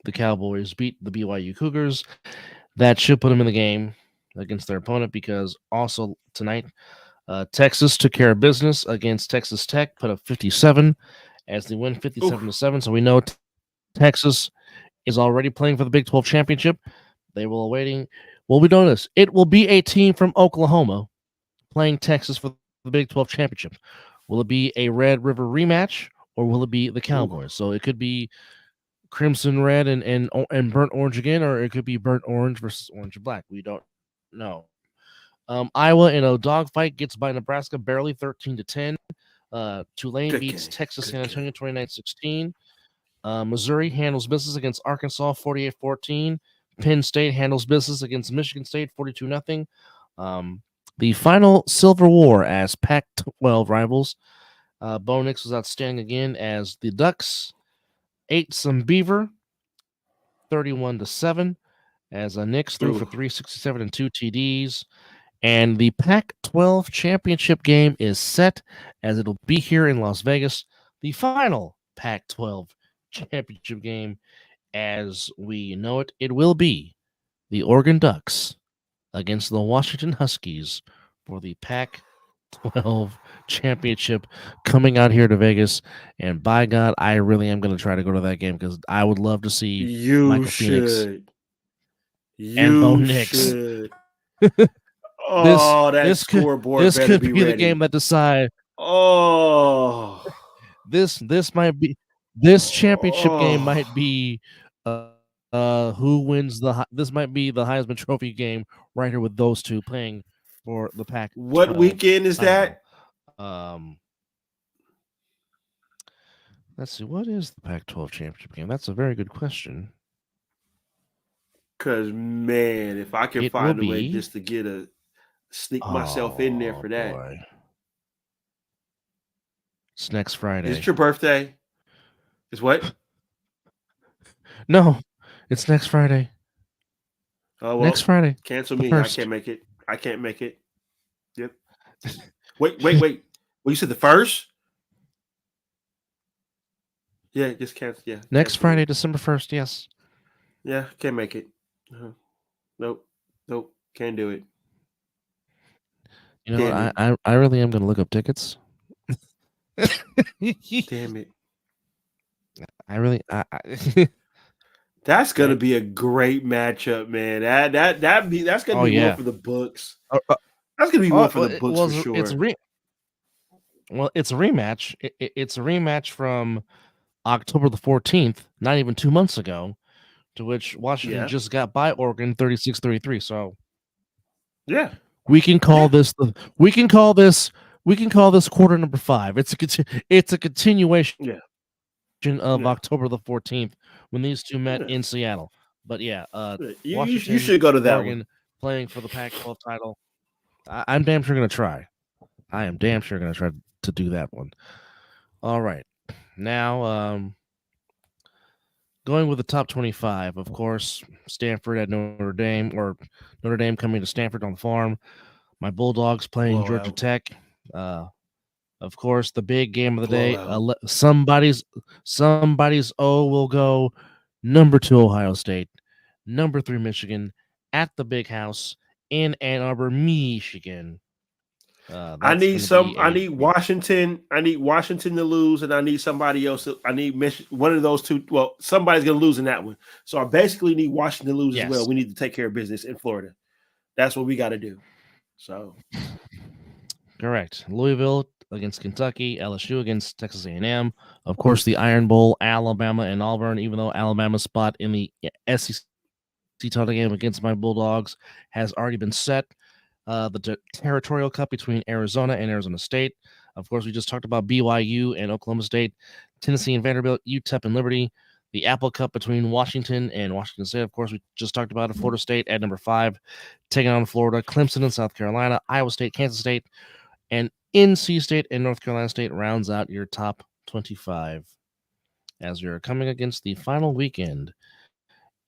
the Cowboys beat the BYU Cougars, that should put them in the game against their opponent, because also tonight, Texas took care of business against Texas Tech, put up 57 as they win 57-7. So we know Texas is already playing for the Big 12 championship. They will awaiting. Well, we know this. It will be a team from Oklahoma playing Texas for the Big 12 championship. Will it be a Red River rematch, or will it be the Cowboys? So it could be Crimson Red and Burnt Orange again, or it could be Burnt Orange versus Orange and Black. We don't know. Iowa in a dogfight gets by Nebraska barely 13-10. Tulane beats Texas San Antonio 29-16. Missouri handles business against Arkansas 48-14. Penn State handles business against Michigan State 42-0. The final Silver War as Pac-12 rivals. Bo Nix was outstanding again as the Ducks ate some beaver 31-7 as Nix threw for 367 and 2 TDs. And the Pac-12 championship game is set as it'll be here in Las Vegas. The final Pac-12 championship game as we know it. It will be the Oregon Ducks against the Washington Huskies for the Pac-12 championship coming out here to Vegas. And by God, I really am going to try to go to that game because I would love to see Michael Phoenix and Bo Nix. That scoreboard this better could be be ready. the game that decides. This might be this championship game might be who wins this might be the Heisman Trophy game right here with those two playing for the Pac. What weekend is that? Let's see, what is the Pac-12 championship game? That's a very good question. Because man, if I can find a way just to sneak myself in there for that. Boy. It's next Friday. Is it your birthday? It's what? No, it's next Friday. Oh, well, next Friday. Cancel me. I can't make it. Yep. Wait. Well, you said the 1st? Yeah, just cancel. Yeah. Next Friday, December 1st. Yes. Yeah, can't make it. Nope. Can't do it. You know what? I really am going to look up tickets. Damn it. That's gonna be a great matchup, man. That's gonna be one for the books. That's gonna be one for the books for sure. It's a rematch. It's a rematch from October the 14th, not even 2 months ago, to which Washington just got by Oregon 36-33. So yeah, we can call this quarter number 5. It's a continuation. Yeah. of No. October the 14th when these two met Yeah. in Seattle. But yeah, You Washington, should go to that Oregon, one. playing for the Pac-12 title. I'm damn sure going to try. I am damn sure going to try to do that one. All right. Now, going with the top 25, of course, Stanford at Notre Dame, or Notre Dame coming to Stanford on the farm. My Bulldogs playing Georgia Blowout. Tech. Of course, the big game of the day. Blowout. Somebody's O will go. Number 2 Ohio State, number 3 Michigan at the Big House in Ann Arbor, Michigan. I need Washington. I need Washington to lose, and I need somebody else. I need one of those two. Well, somebody's going to lose in that one. So I basically need Washington to lose as well. We need to take care of business in Florida. That's what we got to do. So, correct. Louisville against Kentucky, LSU against Texas A&M. Of course, the Iron Bowl, Alabama and Auburn. Even though Alabama's spot in the SEC title game against my Bulldogs has already been set. The Territorial Cup between Arizona and Arizona State. Of course, we just talked about BYU and Oklahoma State, Tennessee and Vanderbilt, UTEP and Liberty. The Apple Cup between Washington and Washington State. Of course, we just talked about it. Florida State at number 5, taking on Florida, Clemson and South Carolina, Iowa State, Kansas State, and NC State and North Carolina State rounds out your top 25 as you're coming against the final weekend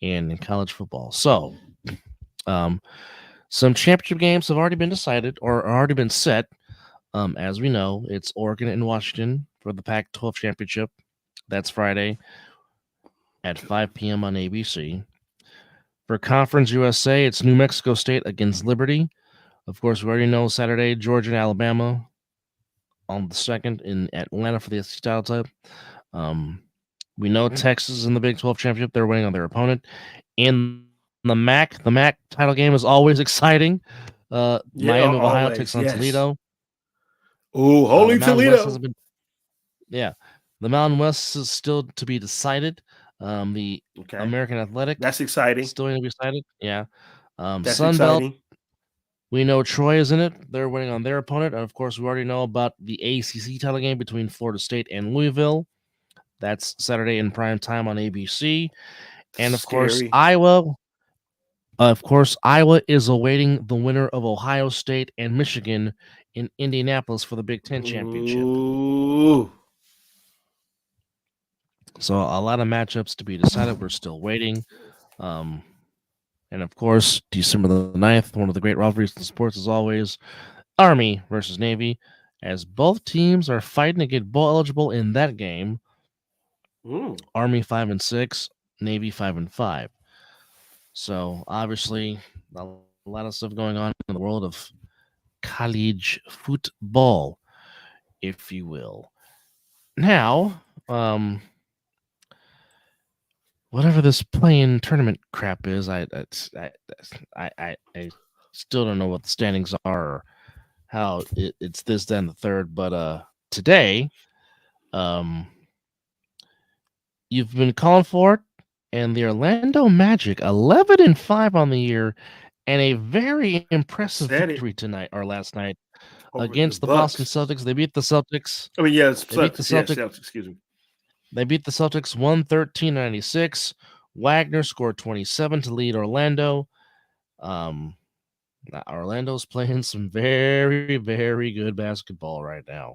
in college football. So, some championship games have already been decided or already been set. As we know, it's Oregon and Washington for the Pac-12 championship. That's Friday at 5 p.m. on ABC. For Conference USA, it's New Mexico State against Liberty. Of course, we already know Saturday, Georgia and Alabama on the 2nd in Atlanta for the SEC title. We know Texas in the Big 12 championship. They're waiting on their opponent. In the MAC title game is always exciting. Miami of Ohio takes on Toledo. Oh, holy Toledo! The Mountain West is still to be decided. The American Athletic, that's exciting. Still going to be decided. Yeah. That's Sun exciting. Belt, we know Troy is in it. They're waiting on their opponent. And of course, we already know about the ACC title game between Florida State and Louisville. That's Saturday in prime time on ABC. And of course, Iowa. Iowa is awaiting the winner of Ohio State and Michigan in Indianapolis for the Big Ten championship. Ooh. So a lot of matchups to be decided. We're still waiting. And of course, December the 9th, one of the great rivalries in sports as always, Army versus Navy, as both teams are fighting to get bowl eligible in that game. Army 5-6, Navy 5-5. So obviously, a lot of stuff going on in the world of college football, if you will. Now, whatever this play-in tournament crap is, I still don't know what the standings are or how it's this, then the third. But today, you've been calling for it. And the Orlando Magic, 11-5 on the year, and a very impressive victory tonight or last night against the Boston Celtics. They beat the Celtics. I mean, yes, they beat the Celtics. Excuse me. They beat the Celtics 113-96. Wagner scored 27 to lead Orlando. Orlando's playing some very, very good basketball right now.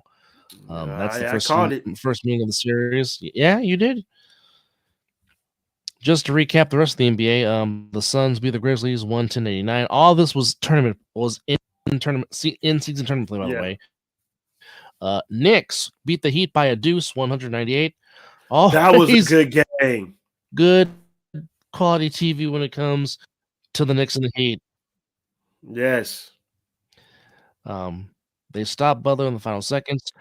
That's the first meeting of the series. Yeah, you did. Just to recap the rest of the NBA, the Suns beat the Grizzlies 110-89. All this was in season tournament play, by the way. Knicks beat the Heat by a deuce, 198. That was a good game. Good quality TV when it comes to the Knicks and the Heat. Yes. They stopped Butler in the final seconds.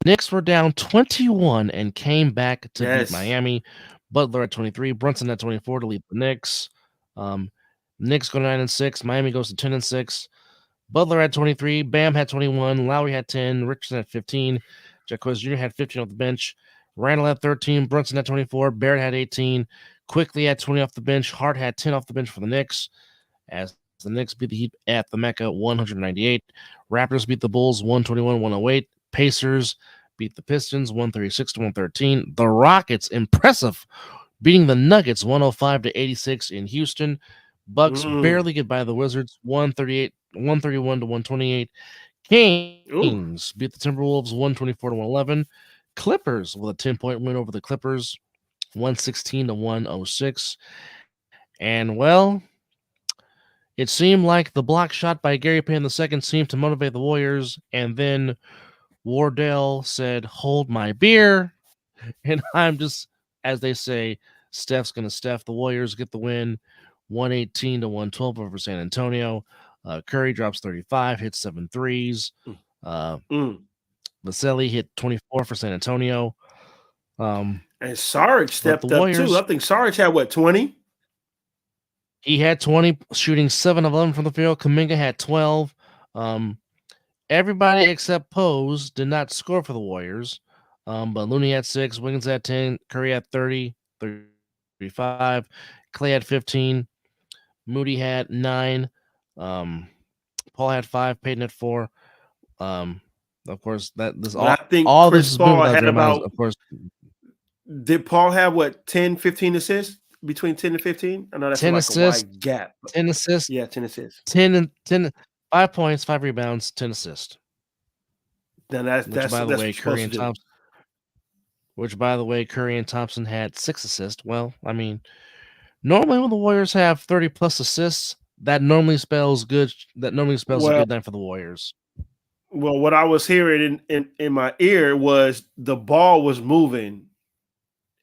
Knicks were down 21 and came back to beat Miami. Butler at 23, Brunson at 24 to lead the Knicks. Knicks go 9-6, Miami goes to 10-6. Butler had 23, Bam had 21, Lowry had 10, Richardson had 15, Jacquez Jr. had 15 off the bench, Randall had 13, Brunson had 24, Barrett had 18, Quickly had 20 off the bench, Hart had 10 off the bench for the Knicks, as the Knicks beat the Heat at the Mecca 198. Raptors beat the Bulls 121-108. Pacers beat the Pistons 136-113. The Rockets, impressive, beating the Nuggets 105-86 in Houston. Bucks barely get by the Wizards 131-128. Kings beat the Timberwolves 124-111. Clippers with a 10-point win over the Clippers 116-106. And well, it seemed like the block shot by Gary Payton II seemed to motivate the Warriors, and then Wardell said, "Hold my beer," and I'm just, as they say, Steph's gonna Steph. The Warriors get the win, 118-112 over San Antonio. Curry drops 35, hits 7 threes. Vaselli hit 24 for San Antonio. And Sarge stepped up too. I think Sarge had 20? He had 20, shooting 7 of 11 from the field. Kuminga had 12. Everybody except Pose did not score for the Warriors. But Looney had 6, Wiggins had 10, Curry had 30, 35, Clay had 15, Moody had 9, Paul had 5, Payton had 4. Of course, I think all Chris this has Paul been had about. Of course, did Paul have 10, 15 assists? Between 10 and 15? I know that's 10 like assists, a wide gap. 10 assists. Yeah, 10 assists. 10, 5 points, 5 rebounds, 10 assists. Then that's by the way, Curry and Thompson. Which, by the way, Curry and Thompson had 6 assists. Well, I mean, normally when the Warriors have 30 plus assists, that normally spells good. That normally spells a good night for the Warriors. Well, what I was hearing in my ear was the ball was moving,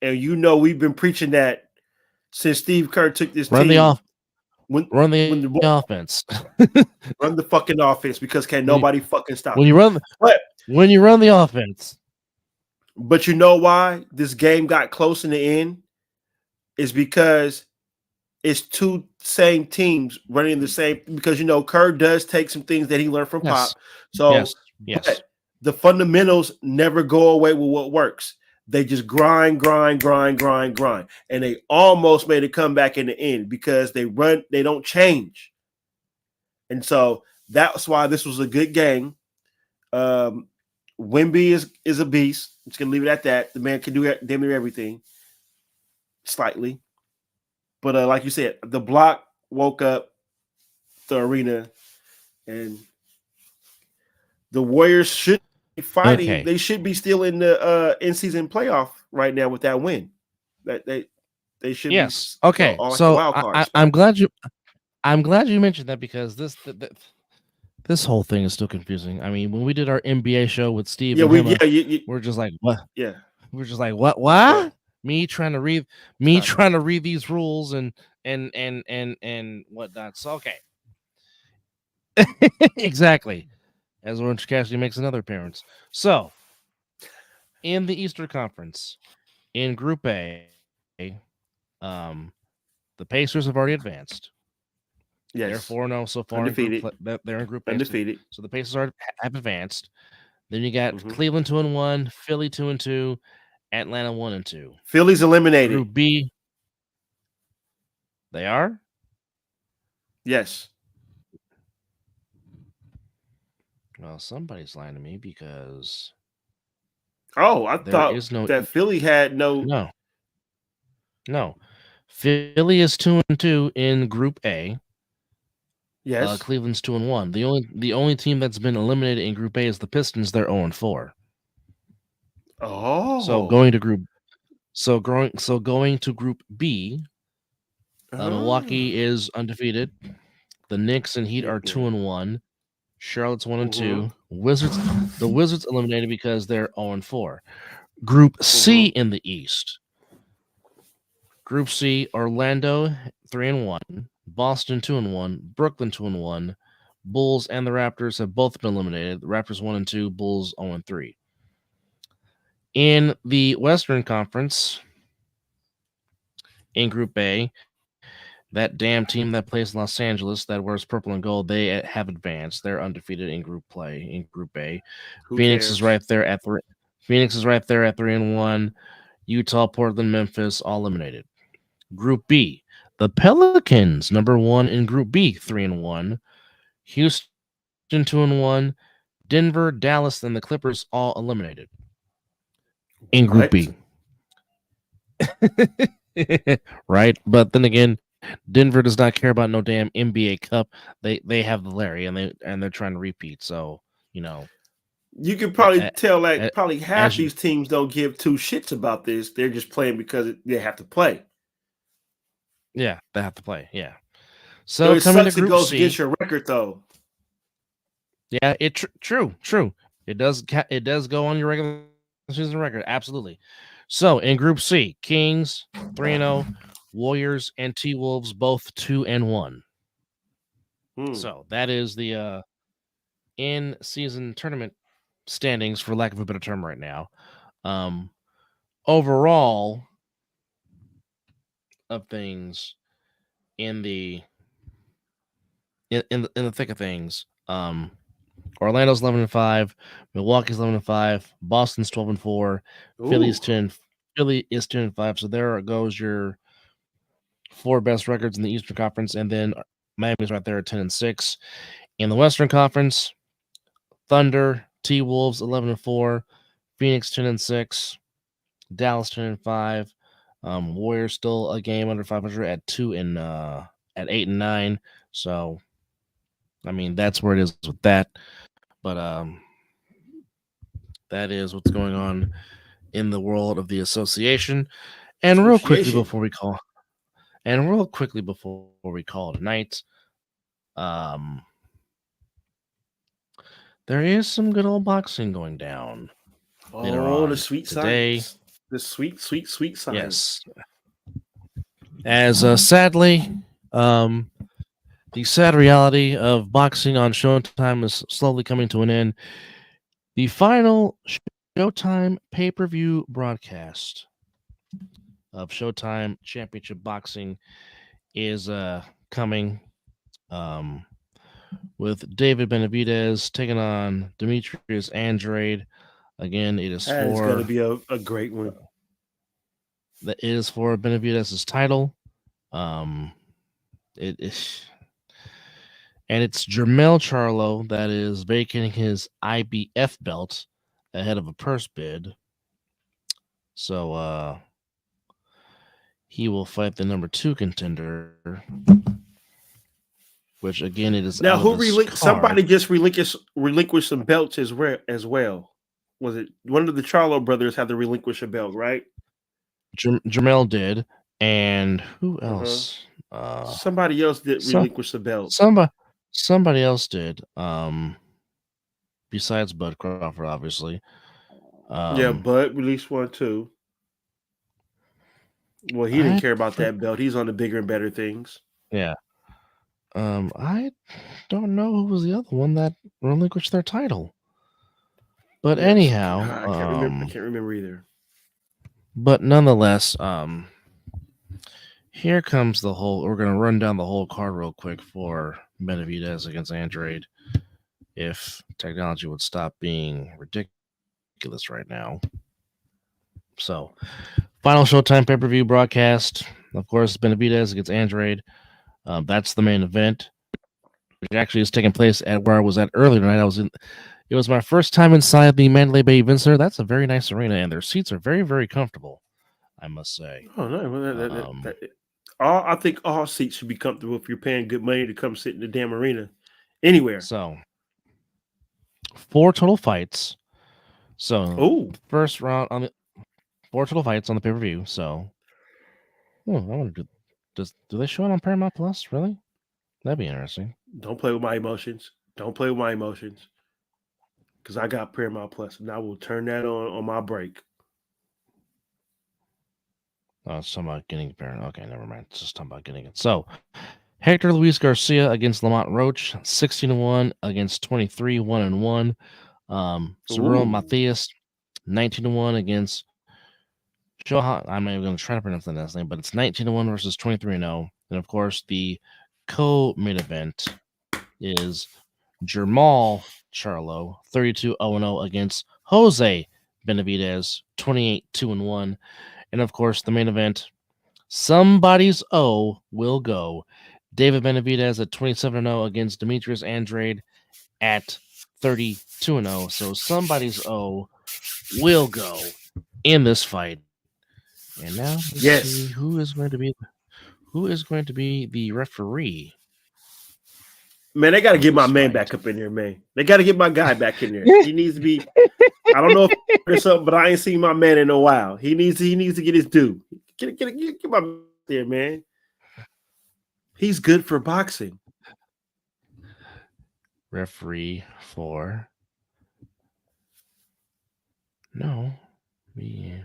and we've been preaching that since Steve Kerr took this team. Run the offense. Run the fucking offense, because nobody fucking stop when you run the offense. But you know why this game got close in the end? Is because it's two same teams running the same. Because Kerr does take some things that he learned from Pop. So yes. The fundamentals never go away with what works. They just grind, and they almost made a comeback in the end because they don't change. And so that's why this was a good game. Wemby is a beast. I'm just gonna leave it at that. The man can do damn near everything, slightly. But like you said, the block woke up the arena, and the Warriors should be fighting. Okay. They should be still in the in-season playoff right now with that win. That they should. Yes. Be, okay. So I'm glad you mentioned that, because this whole thing is still confusing. I mean, when we did our NBA show with Steve, we're just like, what? Yeah, we're just like, what? What? Me trying to read these rules and whatnot. So okay, exactly. As Orange Cassidy makes another appearance. So, in the Eastern Conference, in Group A, the Pacers have already advanced. Yes. They're 4-0 so far. Undefeated. They're in Group A. Undefeated. So the Pacers have advanced. Then you got Cleveland 2-1, Philly 2-2, Atlanta 1-2. Philly's eliminated. Group B. They are? Yes. Well, somebody's lying to me, because I thought that Philly had no. Philly is 2-2 in Group A. Yes. Cleveland's 2-1. The only team that's been eliminated in Group A is the Pistons. They're 0-4. Oh. So going to Group B, Milwaukee is undefeated. The Knicks and Heat are 2-1. Charlotte's 1-2. The Wizards eliminated because they're 0-4. Group C in the East. Group C, Orlando 3-1, Boston 2-1, Brooklyn 2-1. Bulls and the Raptors have both been eliminated. The Raptors 1-2, Bulls 0-3. In the Western Conference, in Group A, that damn team that plays Los Angeles that wears purple and gold, they have advanced. They're undefeated in Group play in Group A. Phoenix is right there at 3-1. Utah, Portland, Memphis, all eliminated. Group B, the Pelicans, number 1 in Group B, 3-1. Houston 2-1. Denver, Dallas, and the Clippers all eliminated. in Group What? B. Right? But then again, Denver does not care about no damn NBA Cup. They have the Larry and they're trying to repeat. So, you know, You can probably tell like a- probably half as you, these teams don't give two shits about this. They're just playing because they have to play. yeah, they have to play. Yeah. So So it coming to sucks. It Group goes against C, your record though. yeah, true. It does go on your regular season record, absolutely. So in Group C, Kings 3-0, Warriors and T Wolves both 2-1. So that is the in season tournament standings, for lack of a better term, right now. Overall of things in the in the thick of things, Orlando's 11-5, Milwaukee's 11-5, Boston's 12-4, Ooh. Philly is 10-5. So there goes your four best records in the Eastern Conference, and then Miami's right there at 10-6. In the Western Conference, Thunder, T Wolves 11-4, Phoenix 10-6, Dallas 10-5, Warriors still a game under 500 at 8-9. So, I mean, that's where it is with that. But that is what's going on in the world of the association. And real quickly before we call it night, there is some good old boxing going down. Oh, the sweet today. science. The sweet science. Yes. As sadly, the sad reality of boxing on Showtime is slowly coming to an end. The final Showtime pay-per-view broadcast of Showtime Championship Boxing is coming, with David Benavidez taking on Demetrius Andrade. Again, it is That is going to be a great one. That is for Benavidez's title. It is, and it's Jermell Charlo that is vacating his IBF belt ahead of a purse bid. So he will fight the number 2 contender, which again it is now. Somebody just relinquished some belts as well. Was it one of the Charlo brothers had to relinquish a belt, right? Jermell did, and who else? Somebody else did relinquish the belt. Somebody else did. Besides Bud Crawford, obviously. Yeah, Bud released one too. Well, he didn't care about that belt. He's on the bigger and better things. Yeah. I don't know who was the other one that relinquished their title. But yes, anyhow, I can't remember either. But nonetheless, here comes we're going to run down the whole card real quick for Benavidez against Andrade. If technology would stop being ridiculous right now. So, final Showtime pay-per-view broadcast. Of course, Benavidez against Andrade. That's the main event, which actually is taking place at where I was at earlier tonight. It was my first time inside the Mandalay Bay Event Center. That's a very nice arena, and their seats are very, very comfortable, I must say. Oh, no. I think all seats should be comfortable if you're paying good money to come sit in the damn arena anywhere. So, 4 total fights. So, first round on the 4 total fights on the pay-per-view. So, I want to do they show it on Paramount Plus? Really? That'd be interesting. Don't play with my emotions. Because I got Paramount Plus, and I will turn that on my break. Oh, it's talking about getting Paramount. Okay, never mind. It's just talking about getting it. So, Hector Luis Garcia against Lamont Roach, 16-1 against 23, 1-1. Cyril Matthias, 19-1 against Shohan. I'm not even going to try to pronounce that last name, but it's 19-1 versus 23-0. And of course, the co-main event is Jermall Charlo, 32-0 against Jose Benavidez, 28-2-1. And of course, the main event, somebody's O will go. David Benavidez at 27-0 against Demetrius Andrade at 32-0. So somebody's O will go. in this fight. And now let's Yes. see who is going to be the referee. Man, they got to get my man Fight. back up in there, man. They got to get my guy back in there. He needs to be. I don't know if there's something, but I ain't seen my man in a while. He needs to get his due. Get my man there, man. He's good for boxing. Referee for no. Yeah.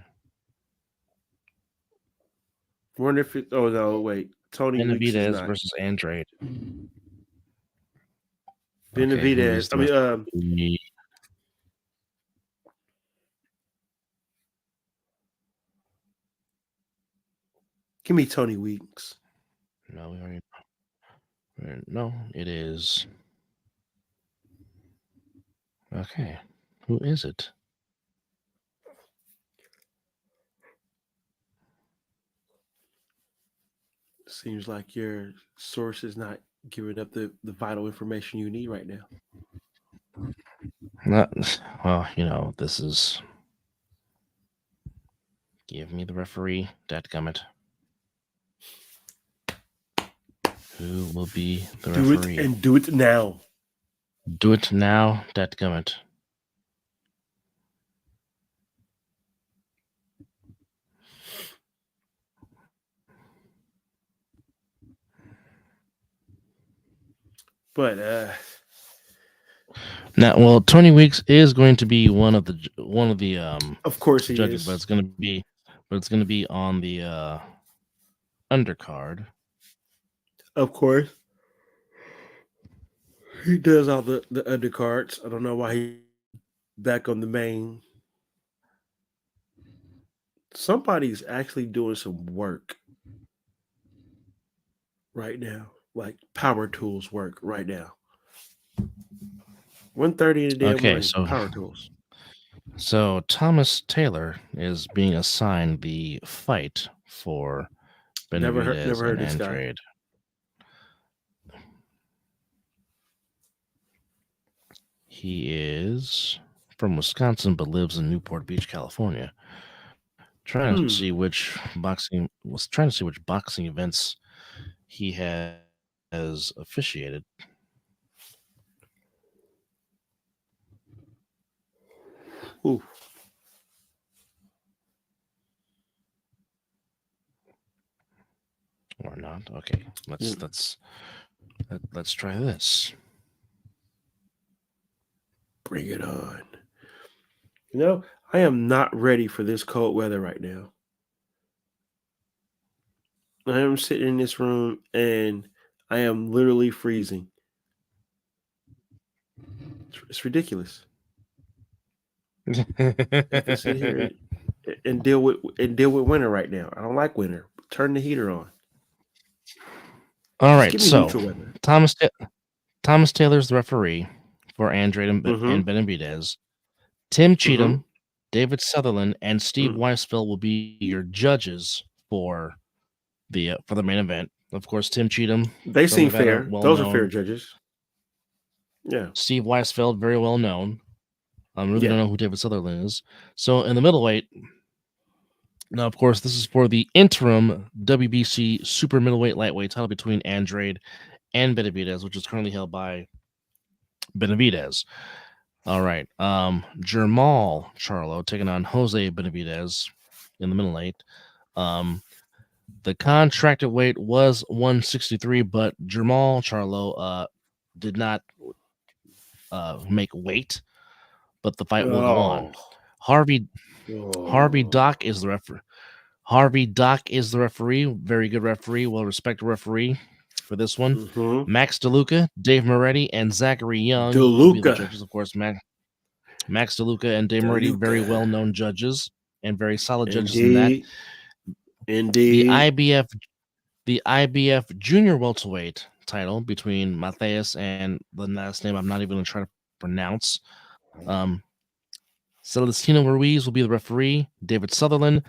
Wonder if it. Oh no, wait. Tony Weeks is Benavidez not. versus Andrade. Benavidez. Give me Tony Weeks. No, we already. No, it is. Okay, who is it? Seems like your source is not giving up the vital information you need right now. Well, this is. Give me the referee, dadgummit. Who will be the referee? Do it now. Do it now, dadgummit. But now, well, Tony Weeks is going to be one of the of course he judges, is. but it's going to be on the undercard. Of course. He does all the undercards. I don't know why he's back on the main. Somebody's actually doing some work right now, like power tools work right now. 1:30 in the damn morning. So power tools. So Thomas Taylor is being assigned the fight for Benavidez Never heard and this guy. Andrade. He is from Wisconsin but lives in Newport Beach, California. Trying to see which boxing events he has officiated. Ooh. Or not. Okay. Let's try this. Bring it on. I am not ready for this cold weather right now. I am sitting in this room and I am literally freezing. It's ridiculous. I have to sit here and deal with winter right now. I don't like winter. Turn the heater on. All right, so Thomas Taylor's the referee for Andrade and Benavidez. Tim Cheatham, David Sutherland, and Steve Weisfeld will be your judges for the main event. Of course, Tim Cheatham. They seem fair. Those are fair judges. Yeah. Steve Weisfeld, very well known. I really don't know who David Sutherland is. So in the middleweight, now of course this is for the interim WBC super middleweight lightweight title between Andrade and Benavidez, which is currently held by Benavidez. All right. Jermall Charlo taking on Jose Benavidez in the middleweight. The contracted weight was 163, but Jermall Charlo did not make weight, but the fight will go on. Harvey Dock is the referee. Harvey Dock is the referee. Very good referee, well-respected referee for this one. Max DeLuca, Dave Moretti, and Zachary Young will be the judges. Of course, Max DeLuca and Dave Moretti, very well-known judges and very solid judges in that. Indeed. The IBF junior welterweight title between Matthias and the last name I'm not even going to try to pronounce. Celestino Ruiz will be the referee. David Sutherland,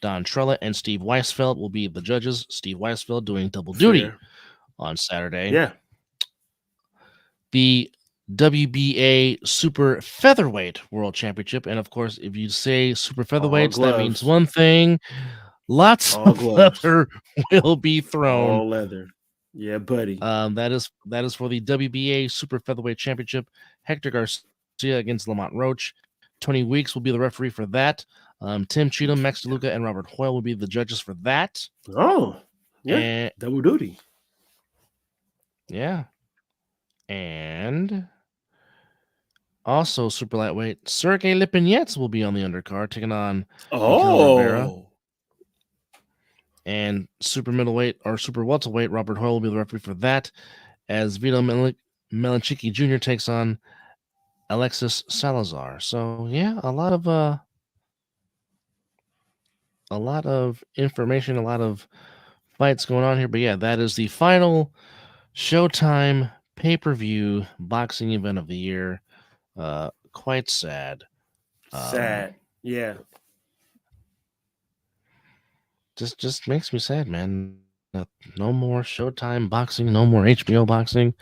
Don Trella, and Steve Weisfeld will be the judges. Steve Weisfeld doing double duty on Saturday. Yeah. The WBA Super Featherweight World Championship. And of course, if you say Super Featherweights, that means one thing. Lots All of gloves. leather will be thrown. All leather. Yeah, buddy. That is for the WBA Super Featherweight Championship. Hector Garcia against Lamont Roach. Tony Weeks will be the referee for that. Tim Cheatham, Max DeLuca, and Robert Hoyle will be the judges for that. Oh, yeah. And, double duty. Yeah. And also super lightweight, Sergey Lipinets will be on the undercard, taking on Miguel Rivera. And super middleweight or super welterweight, Robert Hoyle will be the referee for that, as Vito Melanchiki Jr. takes on Alexis Salazar. So yeah, a lot of information, a lot of fights going on here. But yeah, that is the final Showtime pay-per-view boxing event of the year. Quite sad. Sad. Yeah. Just makes me sad, man. No more Showtime boxing, no more HBO boxing.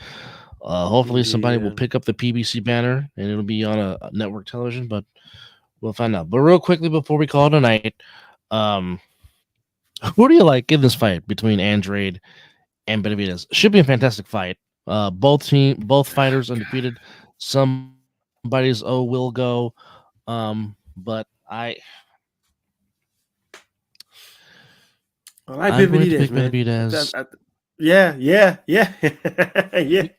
Hopefully somebody will pick up the PBC banner and it'll be on a network television, but we'll find out. But real quickly before we call it a night, who do you like in this fight between Andrade and Benavidez? Should be a fantastic fight. Both fighters undefeated. Somebody's will go. But I like Benavidez, man. Benavidez. Yeah. Yeah.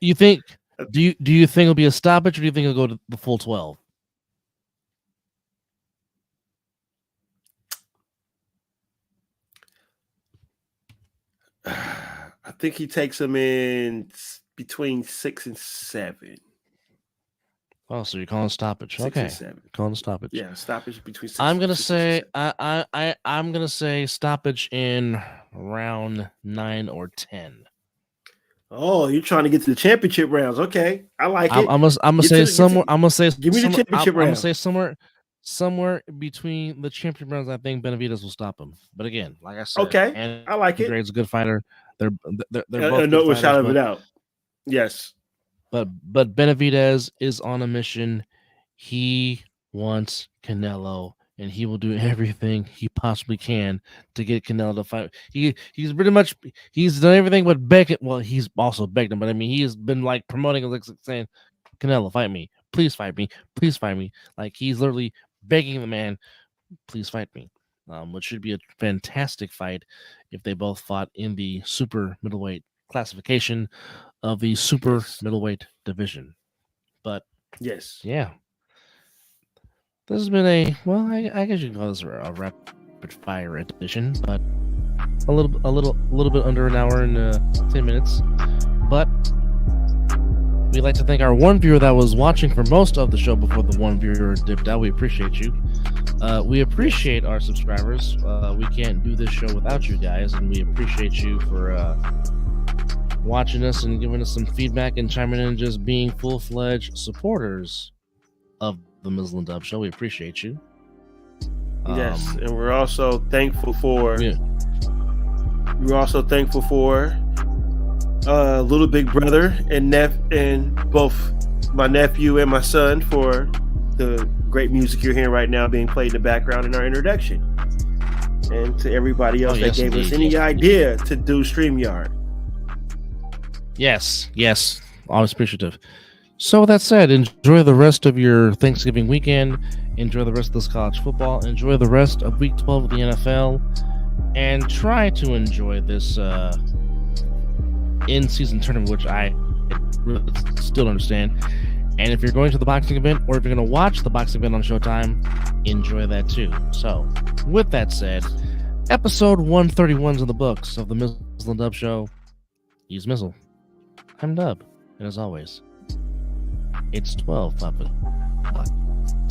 You think? Do you think it'll be a stoppage, or do you think it'll go to the full 12? I think he takes him in between 6 and 7. Oh, so you're calling stoppage? 6 okay, and 7. Calling stoppage. Yeah, stoppage between 6. I'm gonna say I'm gonna say stoppage in round 9 or 10. Oh, you're trying to get to the championship rounds. Okay, I like it. I'm gonna say somewhere. I'm gonna say give me the championship round. I'm gonna say somewhere between the championship rounds. I think Benavidez will stop him. But again, like I said, okay, I like it. Andrade's a good fighter. They're both no without of a doubt. Yes, but Benavidez is on a mission. He wants Canelo, and he will do everything he possibly can to get Canelo to fight. He's pretty much done everything but beg it. Well, he's also begged him, but I mean, he has been like promoting, like saying, "Canelo, fight me, please fight me, please fight me." Like he's literally begging the man, "Please fight me." Which should be a fantastic fight if they both fought in the super middleweight classification of the super middleweight division. But yes, yeah. This has been I guess you can call this a rapid fire edition, but a little bit under an hour and 10 minutes. But we'd like to thank our one viewer that was watching for most of the show before the one viewer dipped out. We appreciate you. We appreciate our subscribers. We can't do this show without you guys, and we appreciate you for watching us and giving us some feedback and chiming in and just being full-fledged supporters of the Mizzle and Dub Show. We appreciate you. Yes, and we're also thankful for little big brother and both my nephew and my son for the great music you're hearing right now being played in the background in our introduction, and to everybody else that gave us any idea to do StreamYard. Yes, always appreciative. So with that said, enjoy the rest of your Thanksgiving weekend. Enjoy the rest of this college football. Enjoy the rest of Week 12 of the NFL. And try to enjoy this in-season tournament, which I really still understand. And if you're going to the boxing event, or if you're going to watch the boxing event on Showtime, enjoy that too. So with that said, episode 131's in the books of the Mizzle and Dub Show. He's Mizzle. I'm Dub. And as always, it's 12, Papa.